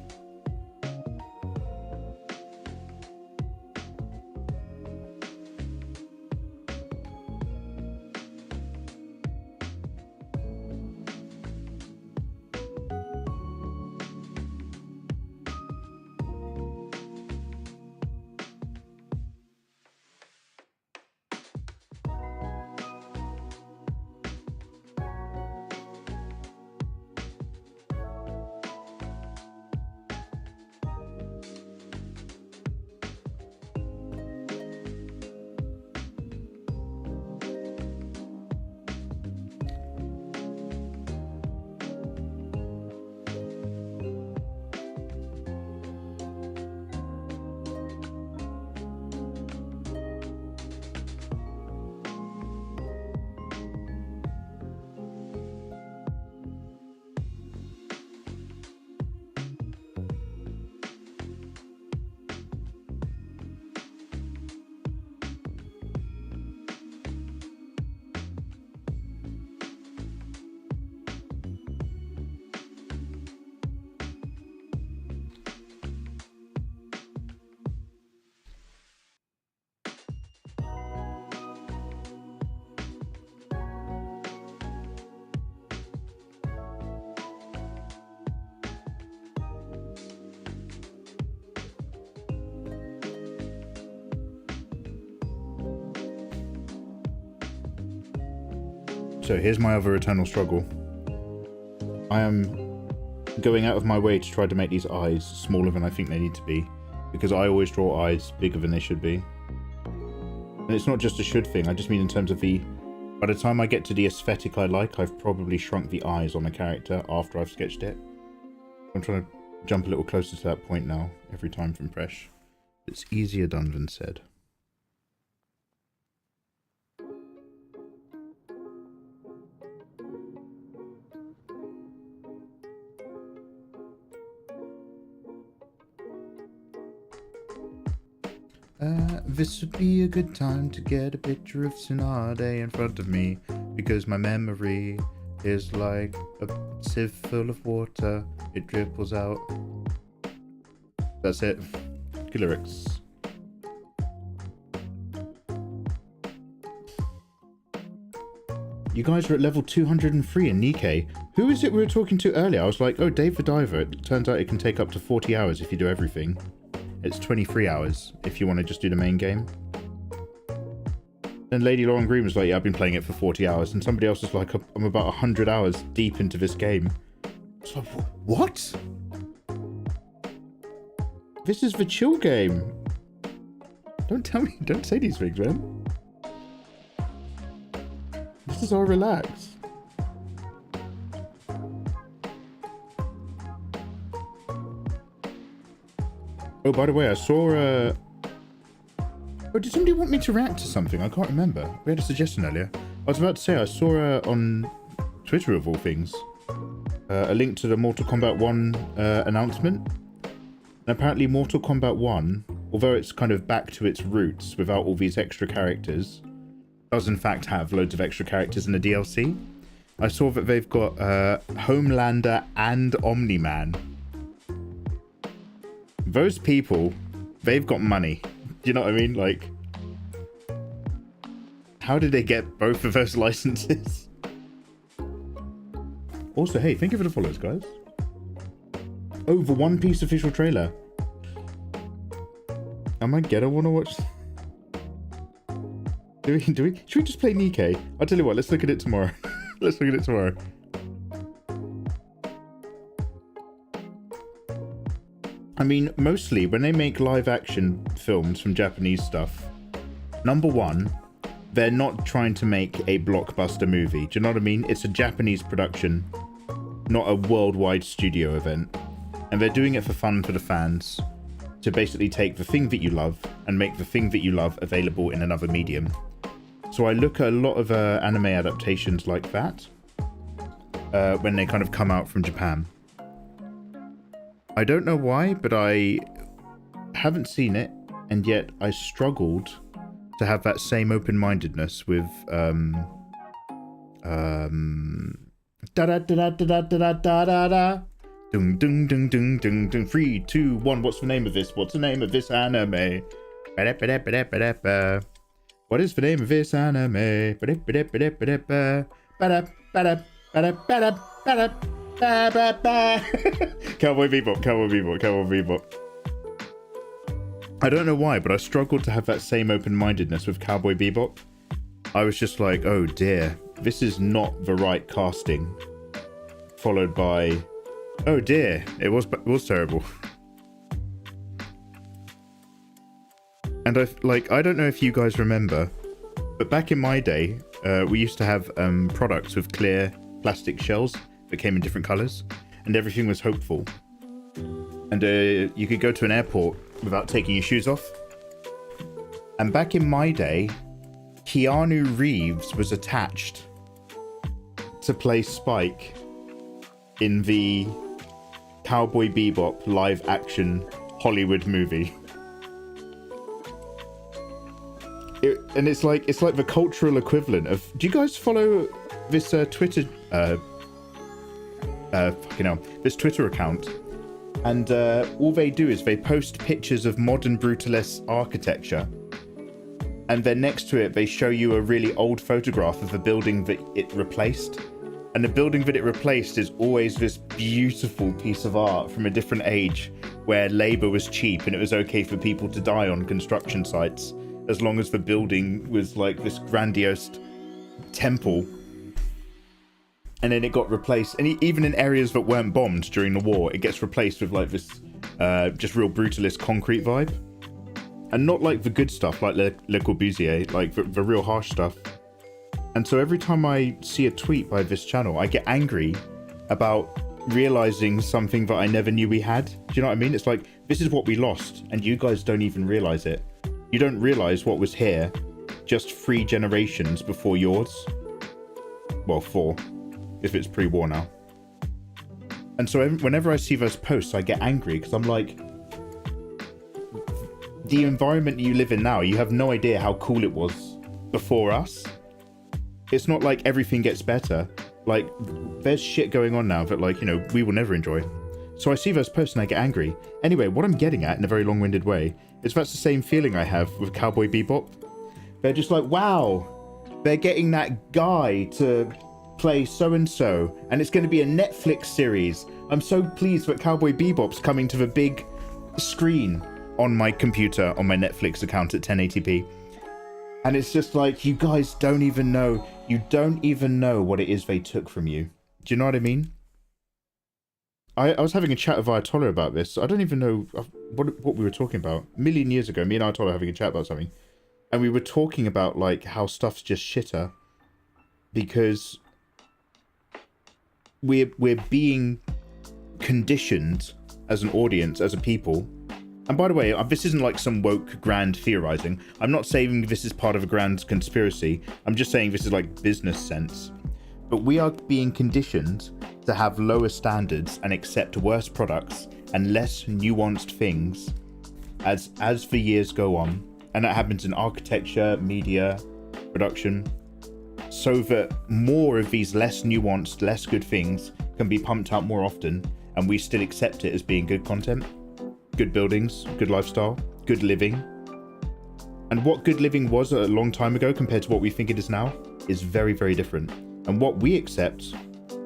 So here's my other eternal struggle. I am going out of my way to try to make these eyes smaller than I think they need to be, because I always draw eyes bigger than they should be. And it's not just a should thing, I just mean in terms of the... By the time I get to the aesthetic I like, I've probably shrunk the eyes on a character after I've sketched it. I'm trying to jump a little closer to that point now, every time from fresh. It's easier done than said. This would be a good time to get a picture of Tsunade in front of me, because my memory is like a sieve full of water. It dripples out. That's it. Good lyrics. You guys are at level 203 in Nikkei. Who is it we were talking to earlier? I was like, oh, Dave the Diver. It turns out it can take up to 40 hours if you do everything. It's 23 hours if you want to just do the main game. And Lady Lauren Green was like, yeah, I've been playing it for 40 hours. And somebody else was like, I'm about 100 hours deep into this game. It's like, what? This is the chill game. Don't tell me, don't say these things, man. This is all relax. Oh, by the way, I saw oh, did somebody want me to react to something? I can't remember. We had a suggestion earlier. I was about to say, I saw on Twitter, of all things, a link to the Mortal Kombat 1 announcement. And apparently Mortal Kombat 1, although it's kind of back to its roots without all these extra characters, does in fact have loads of extra characters in the DLC. I saw that they've got Homelander and Omni-Man. Those people, they've got money. Do you know what I mean? Like, how did they get both of those licenses? Also, hey, thank you for the follows, guys. Oh, the One Piece official trailer. Am I gonna want to watch? Do we? Should we just play Nikkei? I'll tell you what. Let's look at it tomorrow. Let's look at it tomorrow. I mean, mostly when they make live action films from Japanese stuff, number one, they're not trying to make a blockbuster movie. Do you know what I mean? It's a Japanese production, not a worldwide studio event. And they're doing it for fun for the fans, to basically take the thing that you love and make the thing that you love available in another medium. So I look at a lot of anime adaptations like that when they kind of come out from Japan. I don't know why, but I haven't seen it, and yet I struggled to have that same open-mindedness with da da da da da da da da da. Dung dung dung dung dung dung. 3, 2, 1. What's the name of this? What's the name of this anime? What is the name of this anime? Cowboy Bebop, Cowboy Bebop, Cowboy Bebop. I don't know why, but I struggled to have that same open-mindedness with Cowboy Bebop. I was just like, oh dear, this is not the right casting. Followed by, oh dear, it was terrible. And I don't know if you guys remember, but back in my day, we used to have products with clear plastic shells that came in different colors, and everything was hopeful. And you could go to an airport without taking your shoes off. And back in my day, Keanu Reeves was attached to play Spike in the Cowboy Bebop live action Hollywood movie. And it's like the cultural equivalent of, do you guys follow this Twitter this Twitter account? And all they do is they post pictures of modern brutalist architecture, and then next to it they show you a really old photograph of the building that it replaced. And the building that it replaced is always this beautiful piece of art from a different age, where labor was cheap and it was okay for people to die on construction sites, as long as the building was like this grandiose temple. And then it got replaced, and even in areas that weren't bombed during the war, it gets replaced with like this just real brutalist concrete vibe. And not like the good stuff, like Le Corbusier, like the real harsh stuff. And so every time I see a tweet by this channel, I get angry about realizing something that I never knew we had. Do you know what I mean? It's like, this is what we lost, and you guys don't even realize it. You don't realize what was here just 3 generations before yours. Well, 4, if it's pre-war now. And so whenever I see those posts, I get angry, because I'm like, the environment you live in now, you have no idea how cool it was before us. It's not like everything gets better. Like, there's shit going on now that, like, you know, we will never enjoy. So I see those posts and I get angry. Anyway, what I'm getting at in a very long-winded way is that's the same feeling I have with Cowboy Bebop. They're just like, wow, they're getting that guy to play so-and-so, and it's going to be a Netflix series. I'm so pleased that Cowboy Bebop's coming to the big screen. on my computer on my Netflix account at 1080p. And it's just like, you guys don't even know. You don't even know what it is they took from you. Do you know what I mean? I was having a chat with Ayatollah about this. I don't even know what we were talking about. A million years ago, me and Ayatollah were having a chat about something. And we were talking about, like, how stuff's just shitter. Because we're being conditioned as an audience, as a people. And by the way, this isn't like some woke grand theorizing. I'm not saying this is part of a grand conspiracy. I'm just saying this is like business sense. But we are being conditioned to have lower standards and accept worse products and less nuanced things as the years go on. And that happens in architecture, media, production. So that more of these less nuanced, less good things can be pumped out more often, and we still accept it as being good content, good buildings, good lifestyle, good living. And what good living was a long time ago compared to what we think it is now is very, very different. And what we accept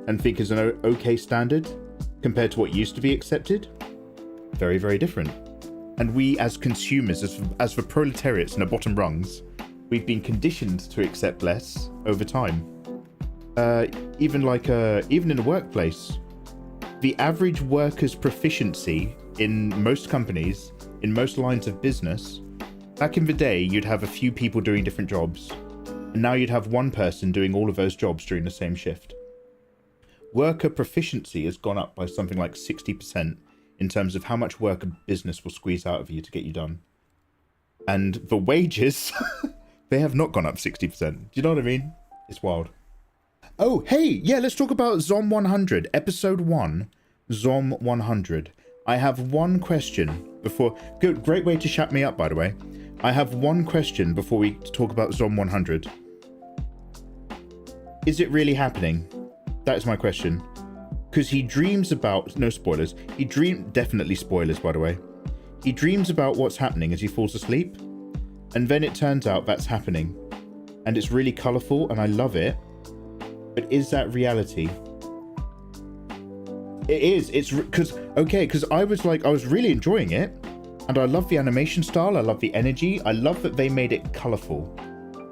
and think is an okay standard compared to what used to be accepted, very, very different. And we as consumers, as the proletariats in the bottom rungs, we've been conditioned to accept less over time. Even in the workplace, the average worker's proficiency in most companies, in most lines of business, back in the day, you'd have a few people doing different jobs. And now you'd have one person doing all of those jobs during the same shift. Worker proficiency has gone up by something like 60% in terms of how much work a business will squeeze out of you to get you done. And the wages, they have not gone up 60%. Do you know what I mean? It's wild. Oh, hey, yeah, let's talk about Zom 100, episode 1, Zom 100. I have one question before... Good, great way to shut me up, by the way. I have one question before we talk about Zom 100. Is it really happening? That is my question. Because he dreams about... No spoilers. Definitely spoilers, by the way. He dreams about what's happening as he falls asleep. And then it turns out that's happening. And it's really colourful and I love it. But is that reality? It is. It's because I was really enjoying it. And I love the animation style. I love the energy. I love that they made it colourful.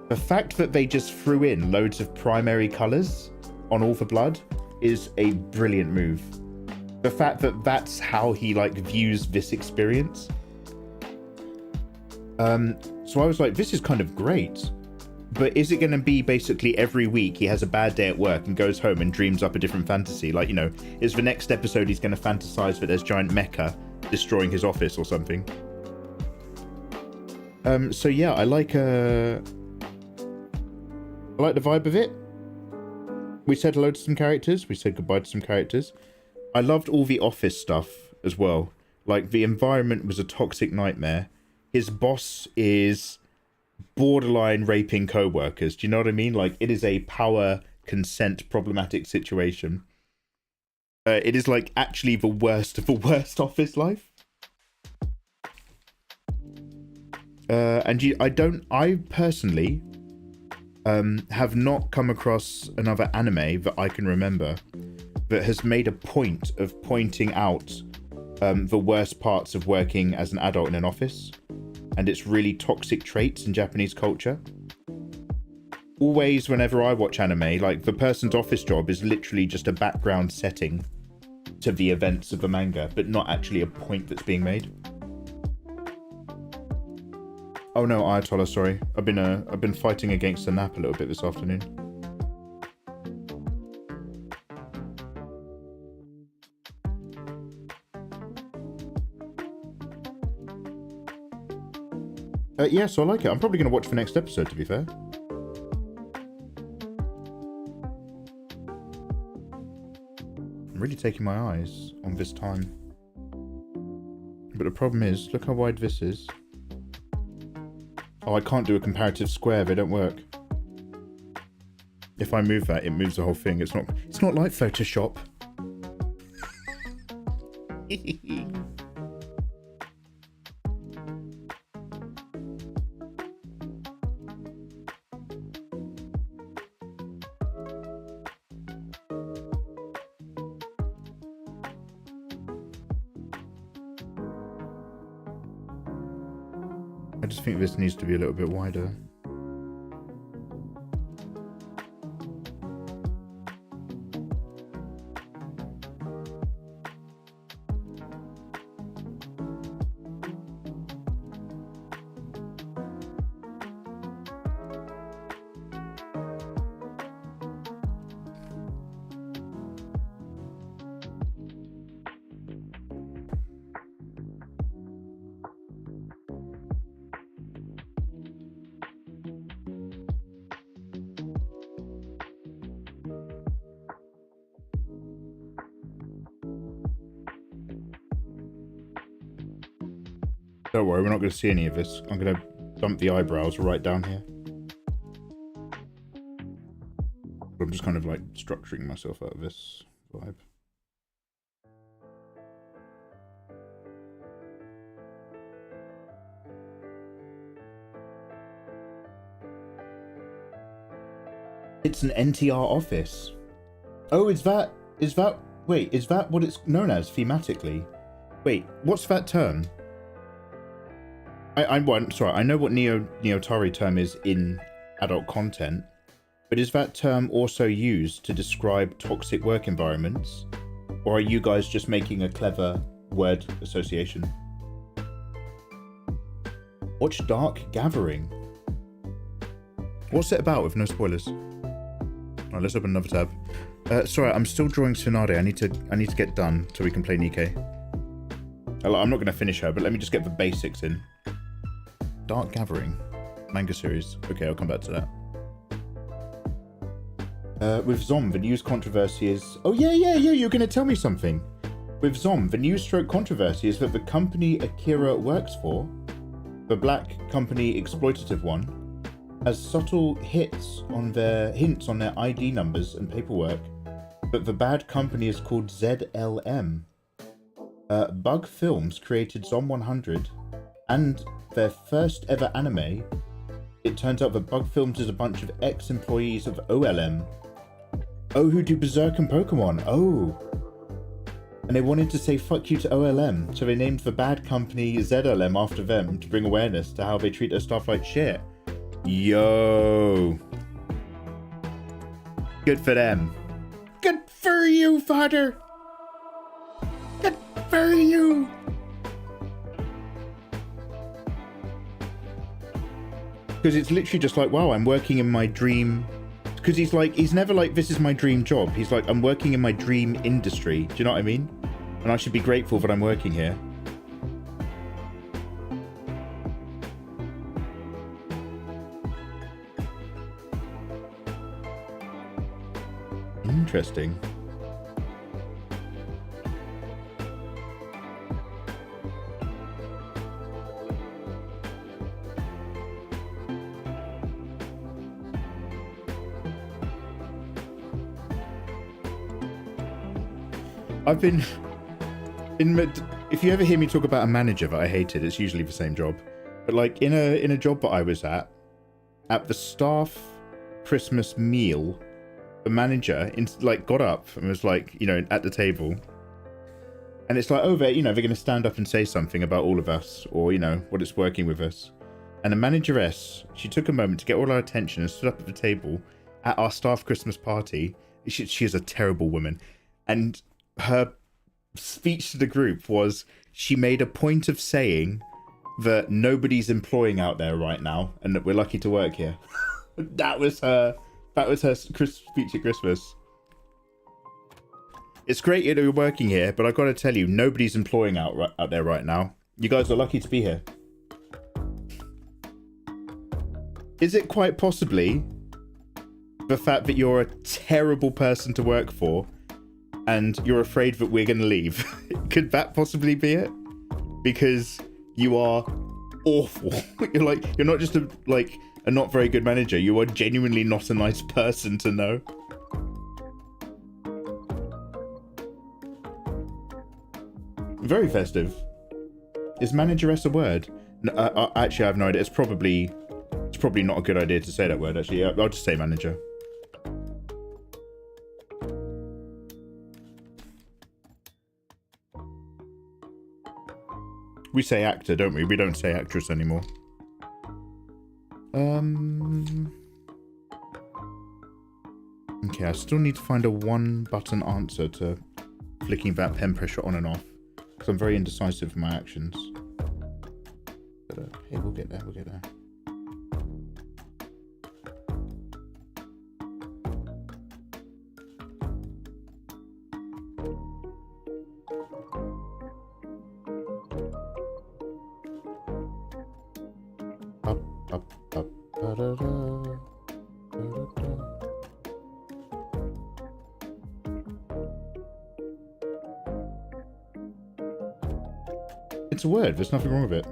The fact that they just threw in loads of primary colours on all the blood is a brilliant move. The fact that that's how he views this experience. So I was like, this is kind of great. But is it going to be basically every week he has a bad day at work and goes home and dreams up a different fantasy? Is the next episode he's going to fantasize that there's giant mecha destroying his office or something? So yeah, I like the vibe of it. We said hello to some characters. We said goodbye to some characters. I loved all the office stuff as well. The environment was a toxic nightmare. His boss is borderline raping co-workers. Do you know what I mean? It is a power consent problematic situation. It is actually the worst of the worst office life. I personally have not come across another anime that I can remember that has made a point of pointing out the worst parts of working as an adult in an office and its really toxic traits in Japanese culture. Always, whenever I watch anime, the person's office job is literally just a background setting to the events of the manga, but not actually a point that's being made. Oh no, Ayatollah, sorry. I've been fighting against the nap a little bit this afternoon. Yeah, so I like it. I'm probably going to watch the next episode, to be fair. I'm really taking my eyes on this time. But the problem is, look how wide this is. Oh, I can't do a comparative square. They don't work. If I move that, it moves the whole thing. It's not like Photoshop. just think this needs to be a little bit wider. Don't worry, we're not going to see any of this. I'm going to dump the eyebrows right down here. I'm just kind of like structuring myself out of this vibe. It's an NTR office. Oh, is that wait, is that what it's known as thematically? Wait, what's that term? Sorry, I know what Neotari term is in adult content, but is that term also used to describe toxic work environments? Or are you guys just making a clever word association? Watch Dark Gathering. What's it about with no spoilers? Alright, let's open another tab. Sorry, I'm still drawing Tsunade. I need to get done so we can play Nikke. I'm not going to finish her, but let me just get the basics in. Dark Gathering. Manga series. Okay, I'll come back to that. With Zom, the news controversy is... Oh, yeah, you're going to tell me something. With Zom, the news stroke controversy is that the company Akira works for, the black company exploitative one, has subtle hints on their ID numbers and paperwork, but the bad company is called ZLM. Bug Films created Zom 100 and their first ever anime. It turns out that Bug Films is a bunch of ex-employees of OLM. Oh, who do Berserk and Pokemon. Oh. And they wanted to say fuck you to OLM, so they named the bad company ZLM after them to bring awareness to how they treat their stuff like shit. Yo. Good for them. Good for you, father. Good for you. Because it's literally just like, wow, I'm working in my dream. Because he's never like, this is my dream job. He's like, I'm working in my dream industry. Do you know what I mean? And I should be grateful that I'm working here. Interesting. I've been if you ever hear me talk about a manager that I hated, it's usually the same job. But like in a job that I was at the staff Christmas meal, the manager got up and was like, at the table, and it's like, oh, they're going to stand up and say something about all of us, or what it's working with us. And the manageress, she took a moment to get all our attention and stood up at the table at our staff Christmas party. She is a terrible woman, and her speech to the group was, she made a point of saying that nobody's employing out there right now and that we're lucky to work here. That was her speech at Christmas. It's great that you're working here, but I've got to tell you, nobody's employing out there right now. You guys are lucky to be here. Is it quite possibly the fact that you're a terrible person to work for and you're afraid that we're going to leave? Could that possibly be it? Because you are awful. You're not just a not very good manager. You are genuinely not a nice person to know. Very festive. Is manageress a word? No, actually, I have no idea. It's probably not a good idea to say that word, actually. I'll just say manager. We say actor, don't we? We don't say actress anymore. Okay, I still need to find a one-button answer to flicking that pen pressure on and off, because I'm very indecisive in my actions. But hey, we'll get there, we'll get there. It's a word, there's nothing wrong with it.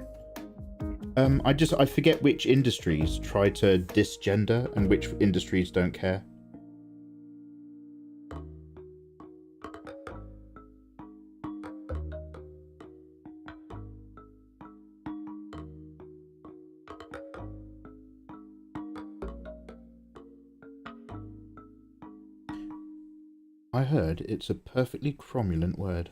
I forget which industries try to disgender and which industries don't care. I heard it's a perfectly cromulent word.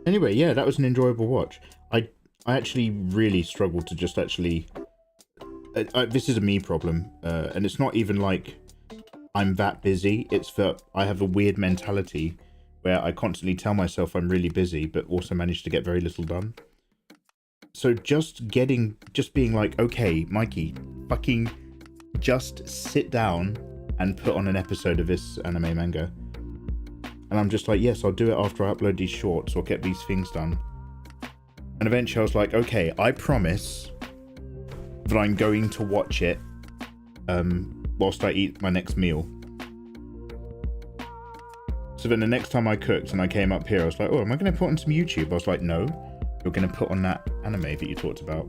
Anyway, yeah, that was an enjoyable watch. I actually really struggled to just actually... this is a me problem, and it's not even like I'm that busy. It's that I have a weird mentality where I constantly tell myself I'm really busy, but also manage to get very little done. So just being like, okay, Mikey, fucking just sit down and put on an episode of this anime manga. And I'm just like, yes, I'll do it after I upload these shorts or get these things done. And eventually I was like, okay, I promise that I'm going to watch it whilst I eat my next meal. So then the next time I cooked and I came up here, I was like, oh, am I going to put on some YouTube? I was like, no, you're going to put on that anime that you talked about.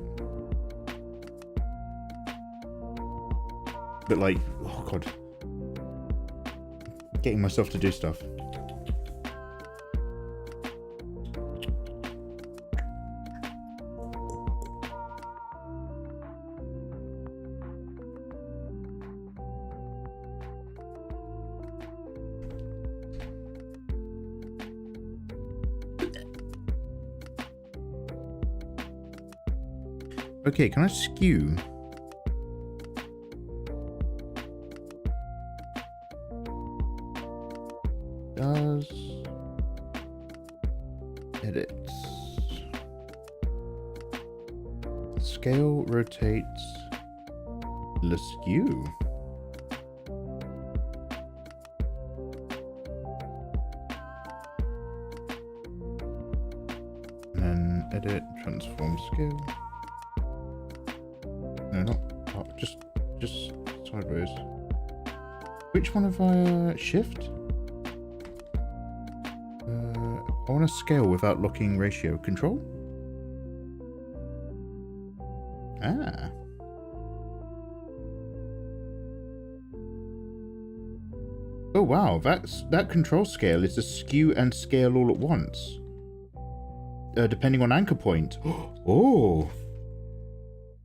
But like, oh God. Getting myself to do stuff. Okay, can I skew? Does Edit. Scale rotates the skew. And then edit, transform scale. No, not up, just sideways. Which one have I, shift? I want to scale without locking ratio. Control? Ah. Oh wow, that control scale is a skew and scale all at once. Depending on anchor point. Oh.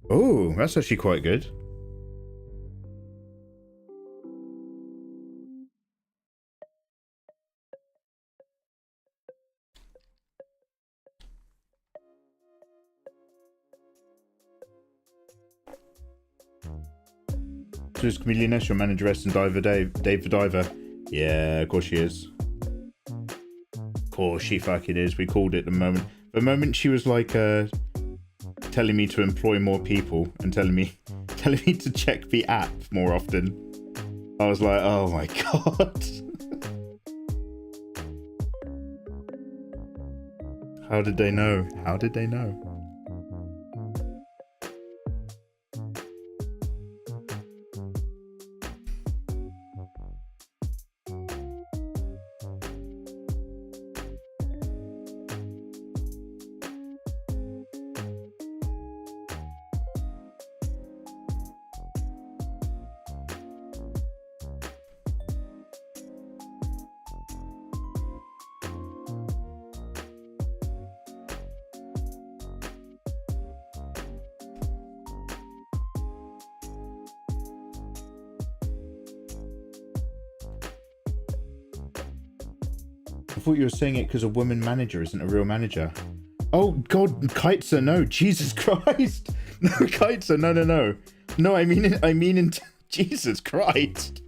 Oh, that's actually quite good. Just Chameleoness, your manageress and Diver Dave the Diver. Yeah, of course she is. Of course she fucking is. We called it the moment. The moment she was like telling me to employ more people and telling me to check the app more often, I was like, oh my god. How did they know? How did they know? I thought you were saying it because a woman manager isn't a real manager. Oh god, Kaitza, no, Jesus Christ. No, Kaitza, no. No, I mean Jesus Christ.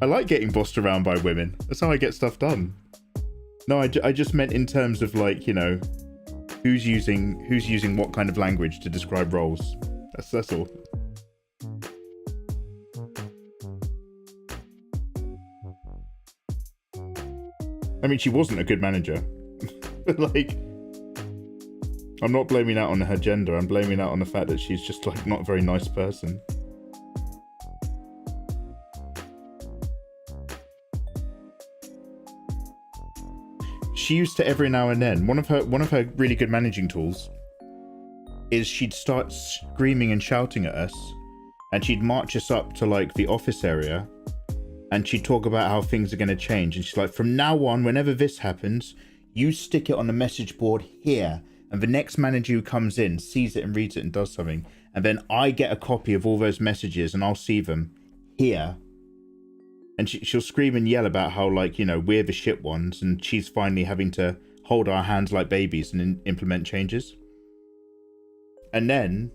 I like getting bossed around by women. That's how I get stuff done. No, I just meant in terms of like, you know, who's using what kind of language to describe roles. That's all. I mean, she wasn't a good manager. But like, I'm not blaming that on her gender. I'm blaming that on the fact that she's just like not a very nice person. She used to every now and then. One of her really good managing tools is she'd start screaming and shouting at us, and she'd march us up to like the office area. And she'd talk about how things are going to change. And she's like, from now on, whenever this happens, you stick it on the message board here. And the next manager who comes in sees it and reads it and does something. And then I get a copy of all those messages and I'll see them here. And she'll scream and yell about how, like, you know, we're the shit ones. And she's finally having to hold our hands like babies and implement changes. And then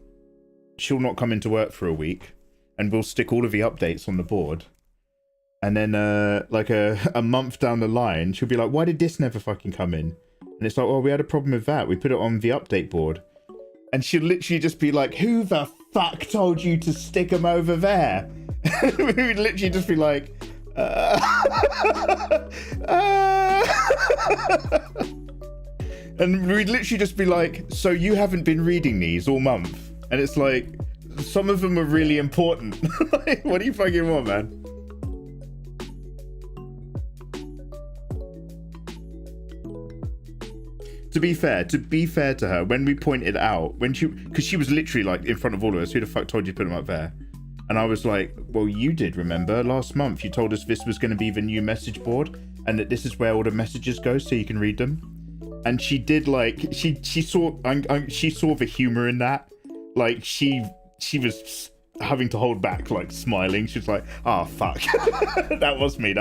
she'll not come into work for a week. And we'll stick all of the updates on the board. And then, like a month down the line, she'll be like, why did this never fucking come in? And it's like, well, we had a problem with that. We put it on the update board. And she'll literally just be like, who the fuck told you to stick them over there? We would literally just be like, And we'd literally just be like, so you haven't been reading these all month? And it's like, some of them are really important. Like, what do you fucking want, man? To be fair to her, when we pointed out, because she was literally like in front of all of us, who the fuck told you to put them up there? And I was like, well, you did, remember? Last month you told us this was going to be the new message board and that this is where all the messages go so you can read them. And she did, like, she saw the humor in that. Like, she was having to hold back, like, smiling. She was like, oh, fuck. That was me.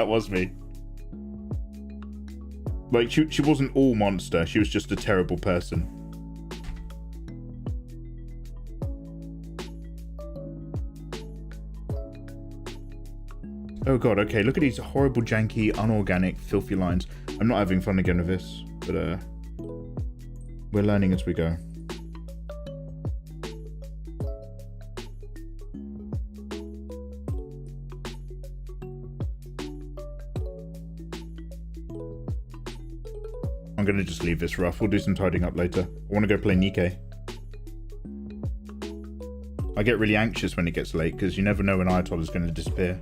Like, she wasn't all monster. She was just a terrible person. Oh god, okay, look at these horrible, janky, unorganic, filthy lines. I'm not having fun again with this, but we're learning as we go. I'm gonna just leave this rough. We'll do some tidying up later. I want to go play Nikkei. I get really anxious when it gets late because you never know when Ayatollah is going to disappear.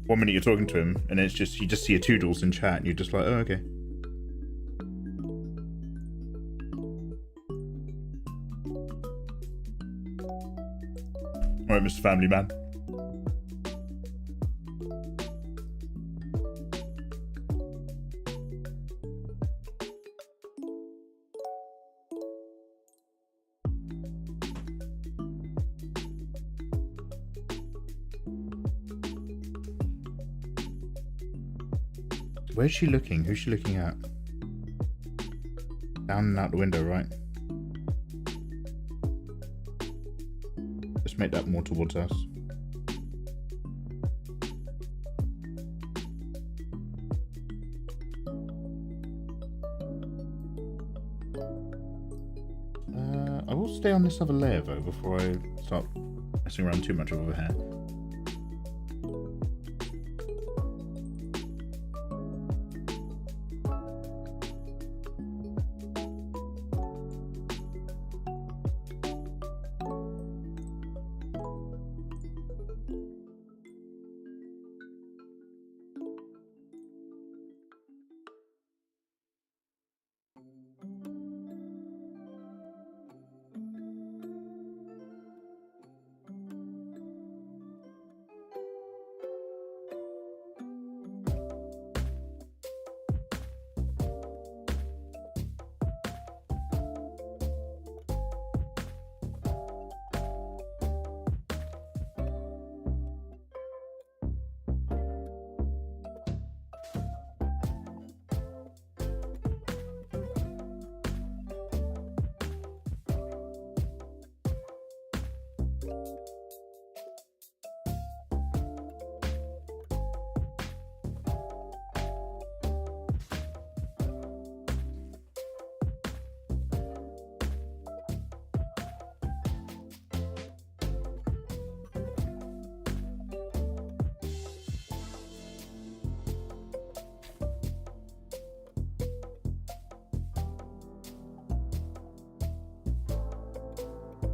1 minute you're talking to him and it's just, you just see a toodles in chat and you're just like, oh, okay. Alright, Mr. Family Man. Where's she looking? Who's she looking at? Down and out the window, right? Let's make that more towards us. I will stay on this other layer though before I start messing around too much over here.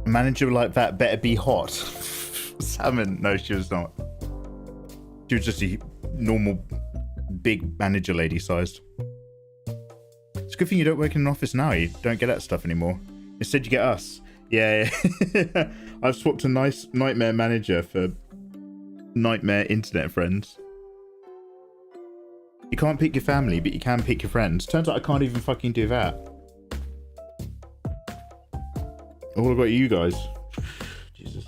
A manager like that better be hot. Salmon, no, she was not. She was just a normal, big manager lady sized. It's a good thing you don't work in an office now. You don't get that stuff anymore. Instead, you get us. Yeah. I've swapped a nice nightmare manager for nightmare internet friends. You can't pick your family, but you can pick your friends. Turns out I can't even fucking do that. All I've got you guys. Jesus.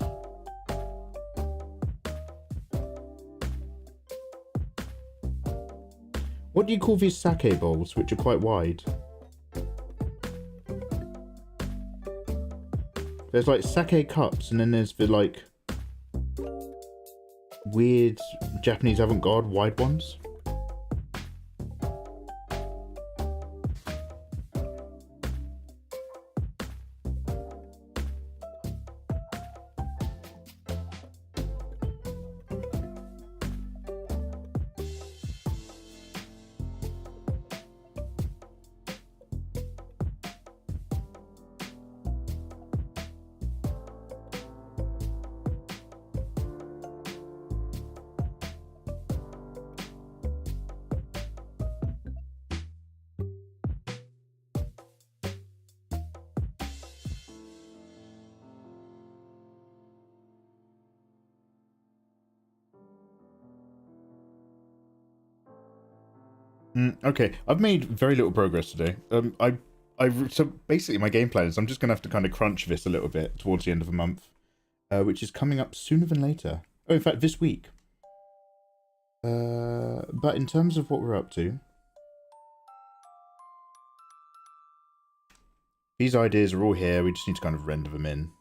What do you call these sake bowls, which are quite wide? There's like sake cups, and then there's the like weird Japanese avant-garde wide ones. Okay, I've made very little progress today. So basically my game plan is I'm just gonna have to kind of crunch this a little bit towards the end of the month, which is coming up sooner than later. Oh, in fact, this week. But in terms of what we're up to, these ideas are all here. We just need to kind of render them in.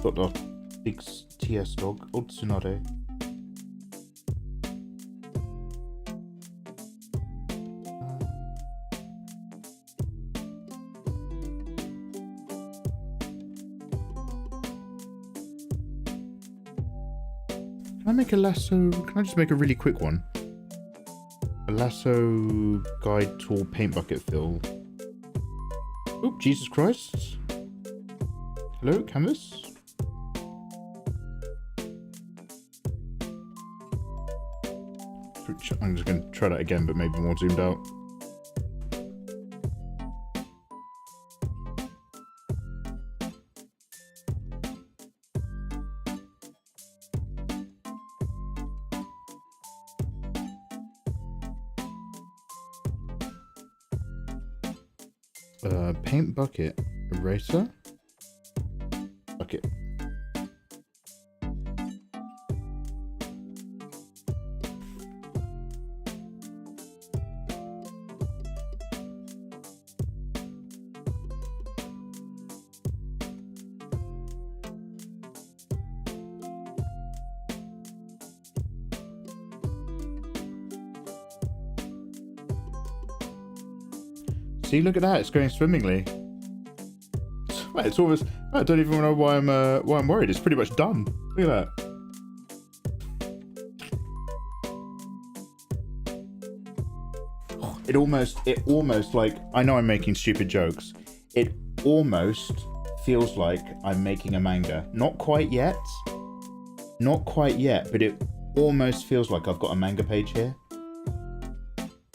Got the big TS dog, old Tsunade. Can I make a lasso? Can I just make a really quick one? A lasso guide tool paint bucket fill. Oop, Jesus Christ. Hello, canvas? I'm just going to try that again, but maybe more zoomed out. Paint bucket, eraser, bucket. See, look at that. It's going swimmingly. It's almost. I don't even know why I'm worried. It's pretty much done. Look at that. It almost like, I know I'm making stupid jokes. It almost feels like I'm making a manga. Not quite yet. Not quite yet, but it almost feels like I've got a manga page here.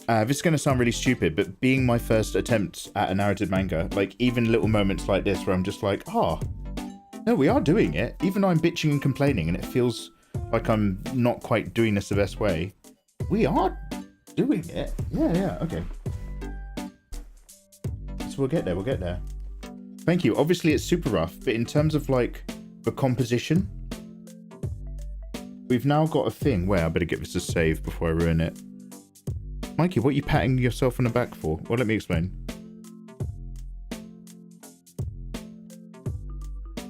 This is going to sound really stupid, but being my first attempt at a narrative manga, like even little moments like this where I'm just like, no, we are doing it. Even though I'm bitching and complaining and it feels like I'm not quite doing this the best way, we are doing it. Yeah, okay. So we'll get there. Thank you. Obviously it's super rough, but in terms of like the composition, we've now got a thing where I better get this a save before I ruin it. Mikey, what are you patting yourself on the back for? Well, let me explain.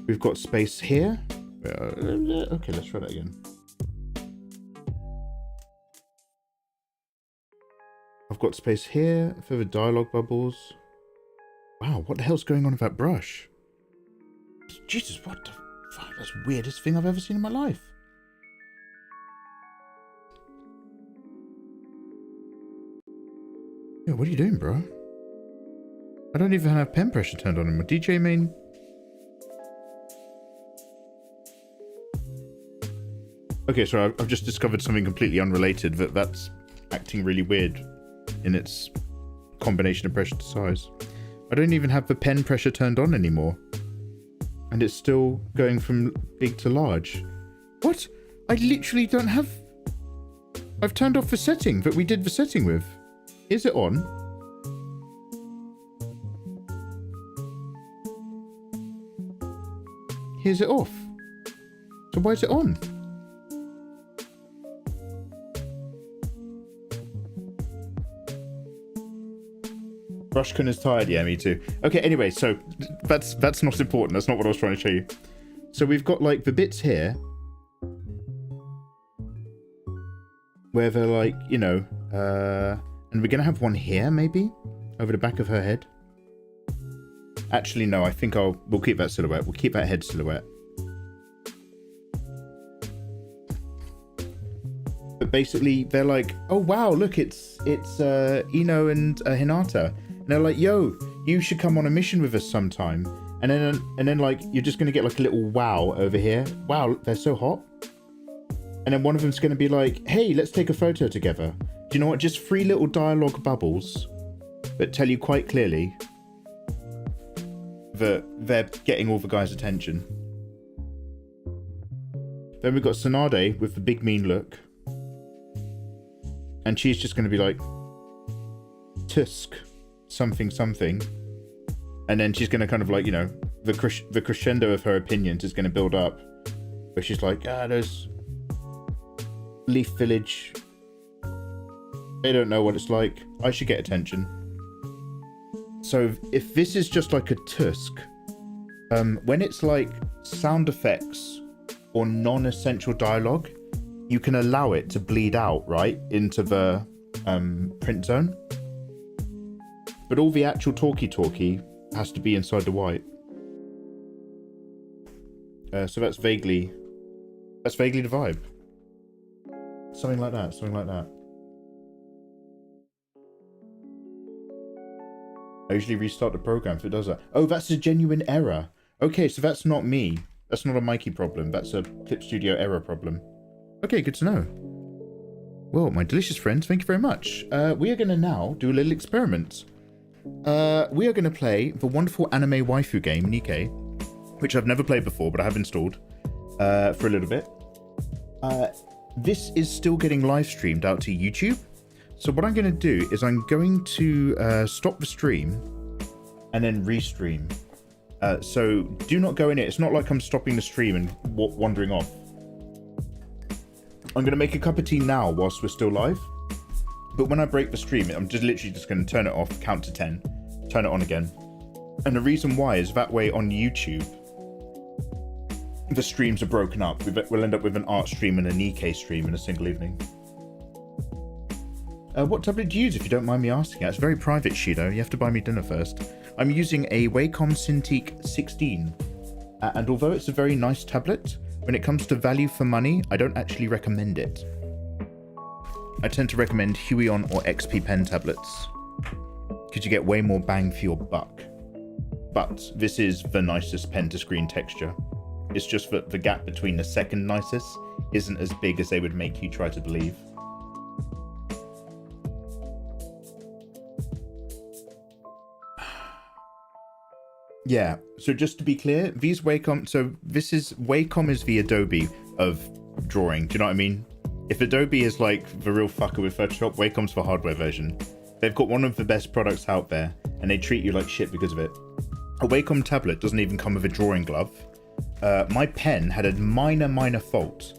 We've got space here. Okay, let's try that again. I've got space here for the dialogue bubbles. Wow, what the hell's going on with that brush? Jesus, what the fuck? That's the weirdest thing I've ever seen in my life. Yeah, what are you doing, bro? I don't even have pen pressure turned on in my DJ main. Okay, so I've just discovered something completely unrelated, that's acting really weird in its combination of pressure to size. I don't even have the pen pressure turned on anymore. And it's still going from big to large. What? I literally don't have... I've turned off the setting that we did the setting with. Is it on? Here's it off. So why is it on? Brushkin is tired. Yeah, me too. Okay, anyway, so that's not important. That's not what I was trying to show you. So we've got like the bits here where they're like, you know, and we're going to have one here, maybe? Over the back of her head. Actually, no, I think we'll keep that silhouette. We'll keep that head silhouette. But basically, they're like, oh, wow, look, it's Ino and Hinata. And they're like, yo, you should come on a mission with us sometime. And then like, you're just going to get like a little wow over here. Wow, they're so hot. And then one of them's going to be like, hey, let's take a photo together. Do you know what? Just 3 little dialogue bubbles that tell you quite clearly that they're getting all the guys' attention. Then we've got Tsunade with the big mean look. And she's just going to be like, Tusk, something, something. And then she's going to kind of like, you know, the crescendo of her opinions is going to build up. Where she's like, there's Leaf Village. They don't know what it's like. I should get attention. So if this is just like a Tusk, When it's like sound effects or non-essential dialogue, you can allow it to bleed out, right, into the print zone. But all the actual talkie has to be inside the white. So that's vaguely the vibe. Something like that, something like that. I usually restart the program if it does that. Oh, that's a genuine error. Okay, so that's not me. That's not a Mikey problem. That's a Clip Studio error problem. Okay, good to know. Well, my delicious friends, thank you very much. We are going to now do a little experiment. We are going to play the wonderful anime waifu game, Nikkei, which I've never played before, but I have installed for a little bit. This is still getting live streamed out to YouTube. So what I'm going to do is I'm going to stop the stream and then restream. So do not go in it. It's not like I'm stopping the stream and wandering off. I'm going to make a cup of tea now whilst we're still live. But when I break the stream, I'm just literally just going to turn it off, count to 10, turn it on again. And the reason why is that way on YouTube, the streams are broken up. We'll end up with an art stream and a Nikkei stream in a single evening. What tablet do you use, if you don't mind me asking? It's very private, Shido. You have to buy me dinner first. I'm using a Wacom Cintiq 16. And although it's a very nice tablet, when it comes to value for money, I don't actually recommend it. I tend to recommend Huion or XP Pen tablets, because you get way more bang for your buck. But this is the nicest pen to screen texture. It's just that the gap between the second nicest isn't as big as they would make you try to believe. Yeah, so just to be clear, these Wacom, so Wacom is the Adobe of drawing, do you know what I mean? If Adobe is like the real fucker with Photoshop, Wacom's the hardware version. They've got one of the best products out there, and they treat you like shit because of it. A Wacom tablet doesn't even come with a drawing glove. My pen had a minor fault,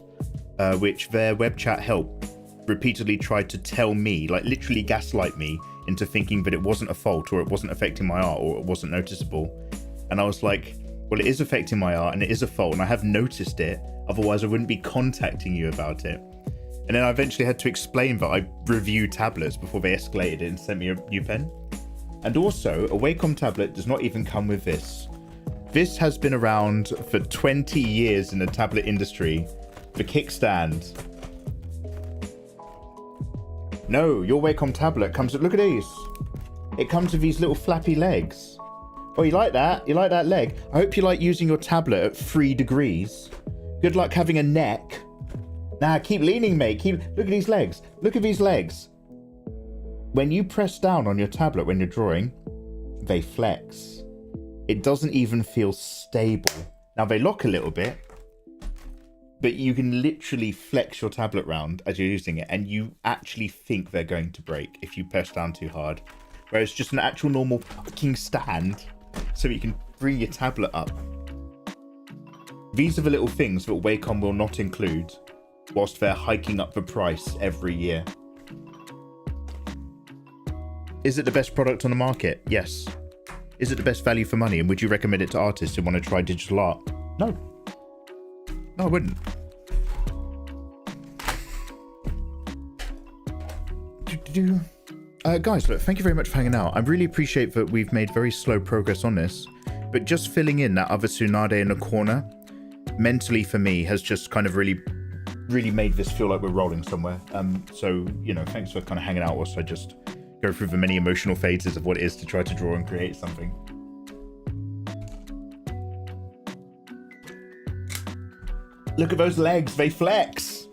which their web chat help repeatedly tried to tell me, like literally gaslight me into thinking that it wasn't a fault, or it wasn't affecting my art, or it wasn't noticeable. And I was like, well, it is affecting my art and it is a fault, and I have noticed it, otherwise I wouldn't be contacting you about it. And then I eventually had to explain that I review tablets before they escalated it and sent me a new pen. And also, a Wacom tablet does not even come with this. This has been around for 20 years in the tablet industry. The kickstand. No, your Wacom tablet comes with, look at these. It comes with these little flappy legs. Oh, you like that? You like that leg? I hope you like using your tablet at 3 degrees. Good luck having a neck. Nah, keep leaning, mate. Look at these legs. Look at these legs. When you press down on your tablet when you're drawing, they flex. It doesn't even feel stable. Now, they lock a little bit, but you can literally flex your tablet round as you're using it, and you actually think they're going to break if you press down too hard. Whereas just an actual normal fucking stand, so you can bring your tablet up. These are the little things that Wacom will not include, whilst they're hiking up the price every year. Is it the best product on the market? Yes. Is it the best value for money, and would you recommend it to artists who want to try digital art? No. No, I wouldn't. Guys, look, thank you very much for hanging out. I really appreciate that we've made very slow progress on this, but just filling in that other Tsunade in the corner, mentally for me, has just kind of really made this feel like we're rolling somewhere. So, you know, thanks for kind of hanging out whilst I just go through the many emotional phases of what it is to try to draw and create something. Look at those legs, they flex.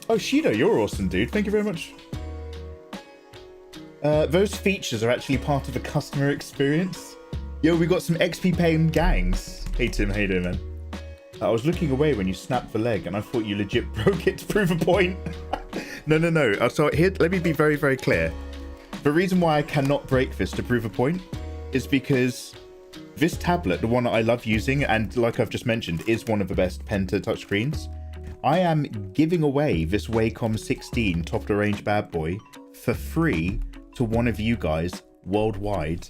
Oh, Shido, you're awesome, dude. Thank you very much. Those features are actually part of the customer experience. Yo, we got some XP Pain gangs. Hey, Tim, how you doing, man? I was looking away when you snapped the leg, and I thought you legit broke it to prove a point. No. So here, let me be very, very clear. The reason why I cannot break this to prove a point is because this tablet, the one that I love using, and like I've just mentioned, is one of the best pen to touch screens. I am giving away this Wacom 16 top of the range bad boy for free to one of you guys worldwide.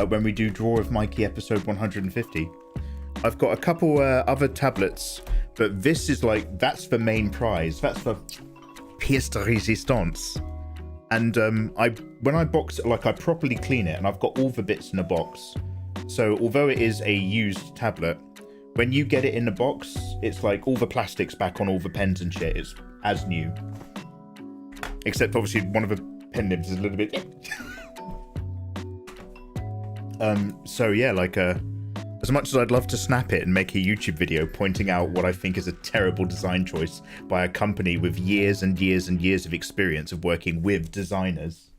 when we do Draw of Mikey episode 150. I've got a couple other tablets, but this is like, that's the main prize. That's the pièce de résistance. And when I box it, like I properly clean it, and I've got all the bits in the box. So although it is a used tablet, when you get it in the box, it's like all the plastic's back on all the pens and shit. It's as new. Except obviously one of the pen nibs is a little bit... So yeah, like as much as I'd love to snap it and make a YouTube video pointing out what I think is a terrible design choice by a company with years and years and years of experience of working with designers,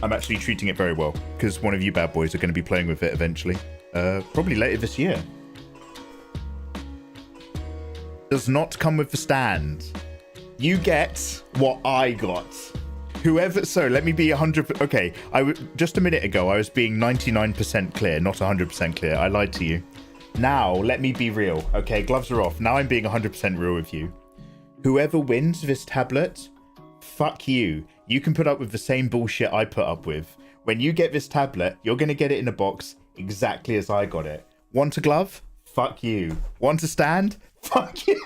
I'm actually treating it very well, because one of you bad boys are going to be playing with it eventually. Probably later this year. Does not come with the stand. You get what I got. Whoever, so let me be 100. Okay, just a minute ago I was being 99% clear, not 100% clear. I lied to you. Now let me be real. Okay, gloves are off. Now I'm being 100% real with you. Whoever wins this tablet, fuck you. You can put up with the same bullshit I put up with. When you get this tablet, you're gonna get it in a box exactly as I got it. Want a glove? Fuck you. Want a stand? Fuck you.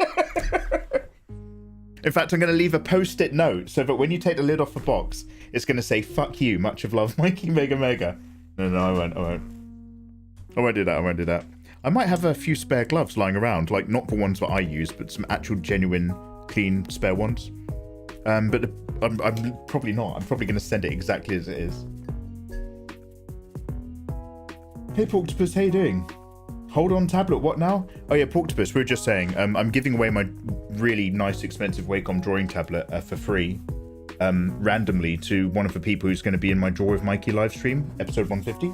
In fact, I'm going to leave a post-it note so that when you take the lid off the box, it's going to say, fuck you, much of love, Mikey Mega Mega. No, I won't. I won't do that. I might have a few spare gloves lying around, like not the ones that I use, but some actual genuine, clean, spare ones. But I'm probably not. I'm probably going to send it exactly as it is. Hey, Porktopus, how you doing? Hold on tablet, what now? Oh yeah, Porktopus, we were just saying, I'm giving away my really nice, expensive Wacom drawing tablet for free, randomly to one of the people who's going to be in my Draw with Mikey live stream, episode 150.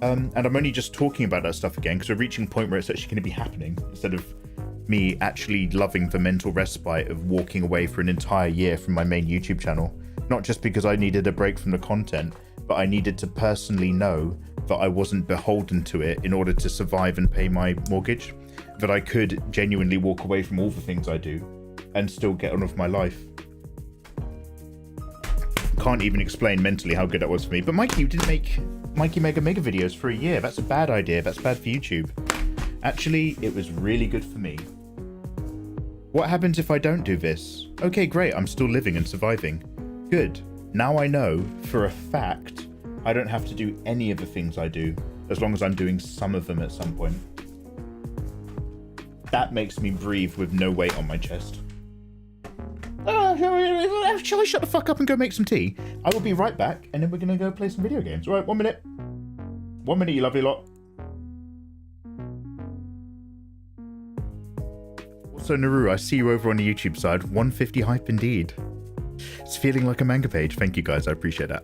And I'm only just talking about that stuff again, because we're reaching a point where it's actually going to be happening, instead of me actually loving the mental respite of walking away for an entire year from my main YouTube channel. Not just because I needed a break from the content, but I needed to personally know that I wasn't beholden to it in order to survive and pay my mortgage, that I could genuinely walk away from all the things I do and still get on with my life. Can't even explain mentally how good that was for me. But Mikey, you didn't make Mikey Mega Mega videos for a year. That's a bad idea. That's bad for YouTube. Actually, it was really good for me. What happens if I don't do this? Okay, great. I'm still living and surviving. Good. Now I know for a fact I don't have to do any of the things I do, as long as I'm doing some of them at some point. That makes me breathe with no weight on my chest. Shall I shut the fuck up and go make some tea? I will be right back, and then we're going to go play some video games. All right, 1 minute. 1 minute, you lovely lot. Also, Naru, I see you over on the YouTube side. 150 hype indeed. It's feeling like a manga page. Thank you, guys. I appreciate that.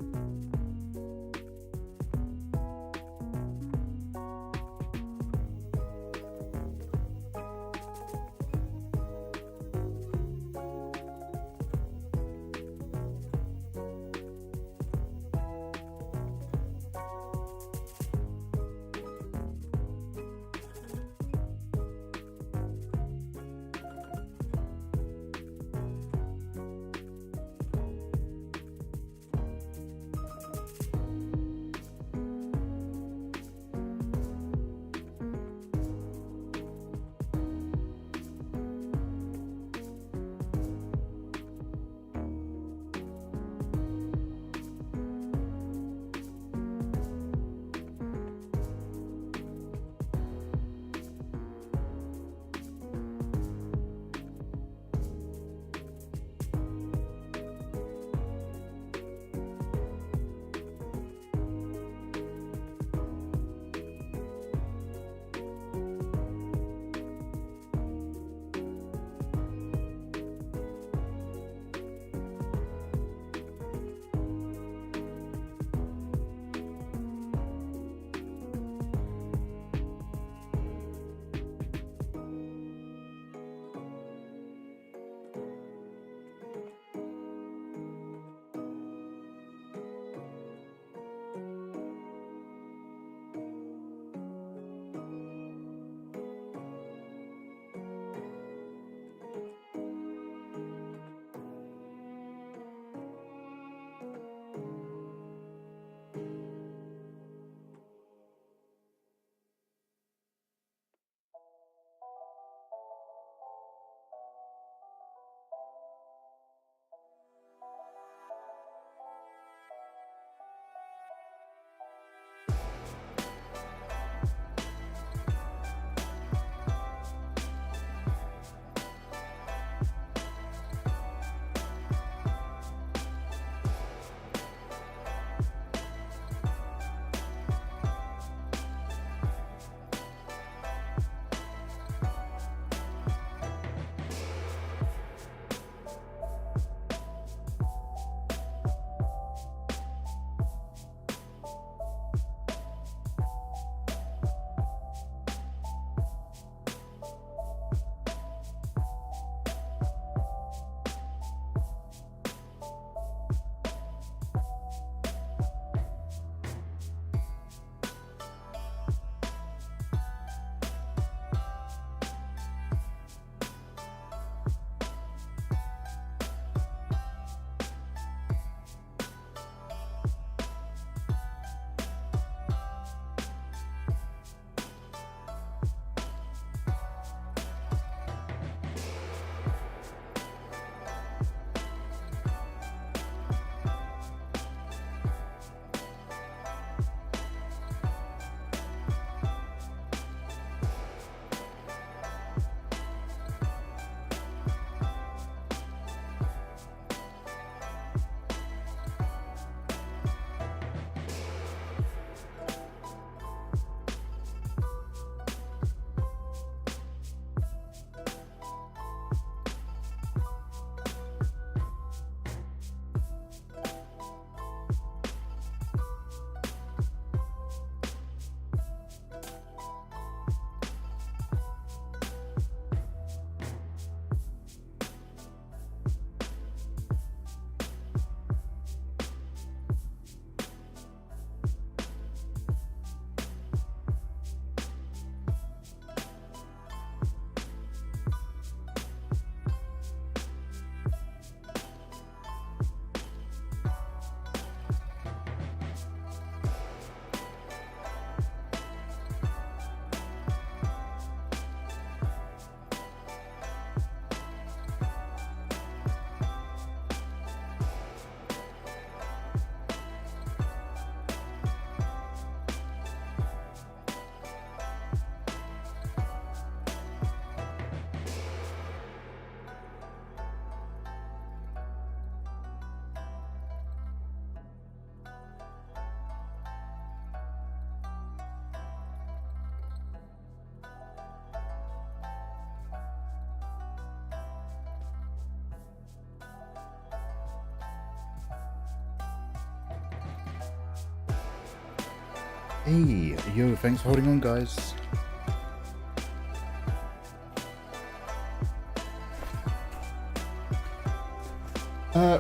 Hey, yo, thanks for holding on, guys.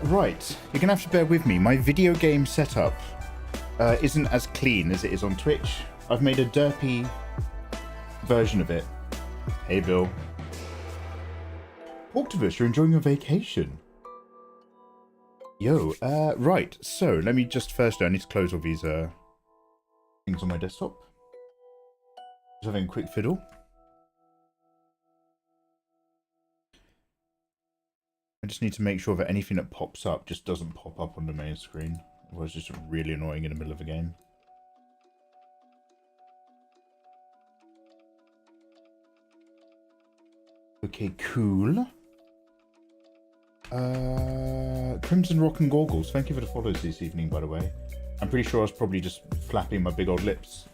Right, you're gonna have to bear with me. My video game setup isn't as clean as it is on Twitch. I've made a derpy version of it. Hey, Bill. Octopus, you're enjoying your vacation. Yo, right, so let me just I need to close all these things on my desktop. Just having a quick fiddle. I just need to make sure that anything that pops up just doesn't pop up on the main screen. Otherwise it's just really annoying in the middle of a game. Okay, cool. Crimson Rock and Goggles, thank you for the follows this evening, by the way. I'm pretty sure I was probably just flapping my big old lips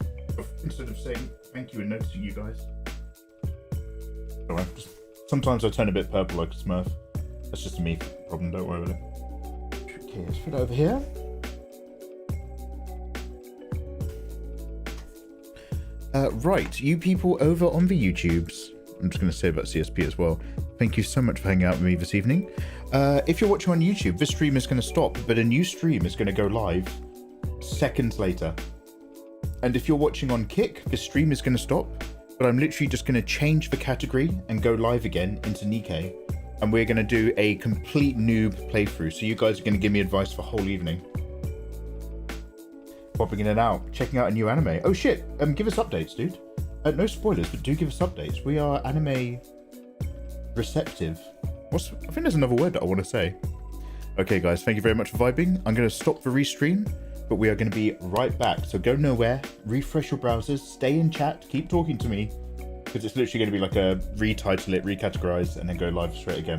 instead of saying thank you and noticing you guys. Anyway, sometimes I turn a bit purple like a Smurf. That's just a me problem, don't worry about it. Okay, let's put it over here. Right, you people over on the YouTubes. I'm just going to say about CSP as well. Thank you so much for hanging out with me this evening. If you're watching on YouTube, this stream is going to stop, but a new stream is going to go live seconds later. And if you're watching on Kick, this stream is going to stop, but I'm literally just going to change the category and go live again into Nikkei. And we're going to do a complete noob playthrough. So you guys are going to give me advice for the whole evening. Popping in and out, checking out a new anime. Oh shit, give us updates, dude. No spoilers, but do give us updates. We are anime receptive. I think there's another word that I want to say. Okay, guys, thank you very much for vibing. I'm going to stop the restream, but we are going to be right back. So go nowhere, refresh your browsers, stay in chat, keep talking to me, because it's literally going to be like a retitle it, recategorize, and then go live straight again.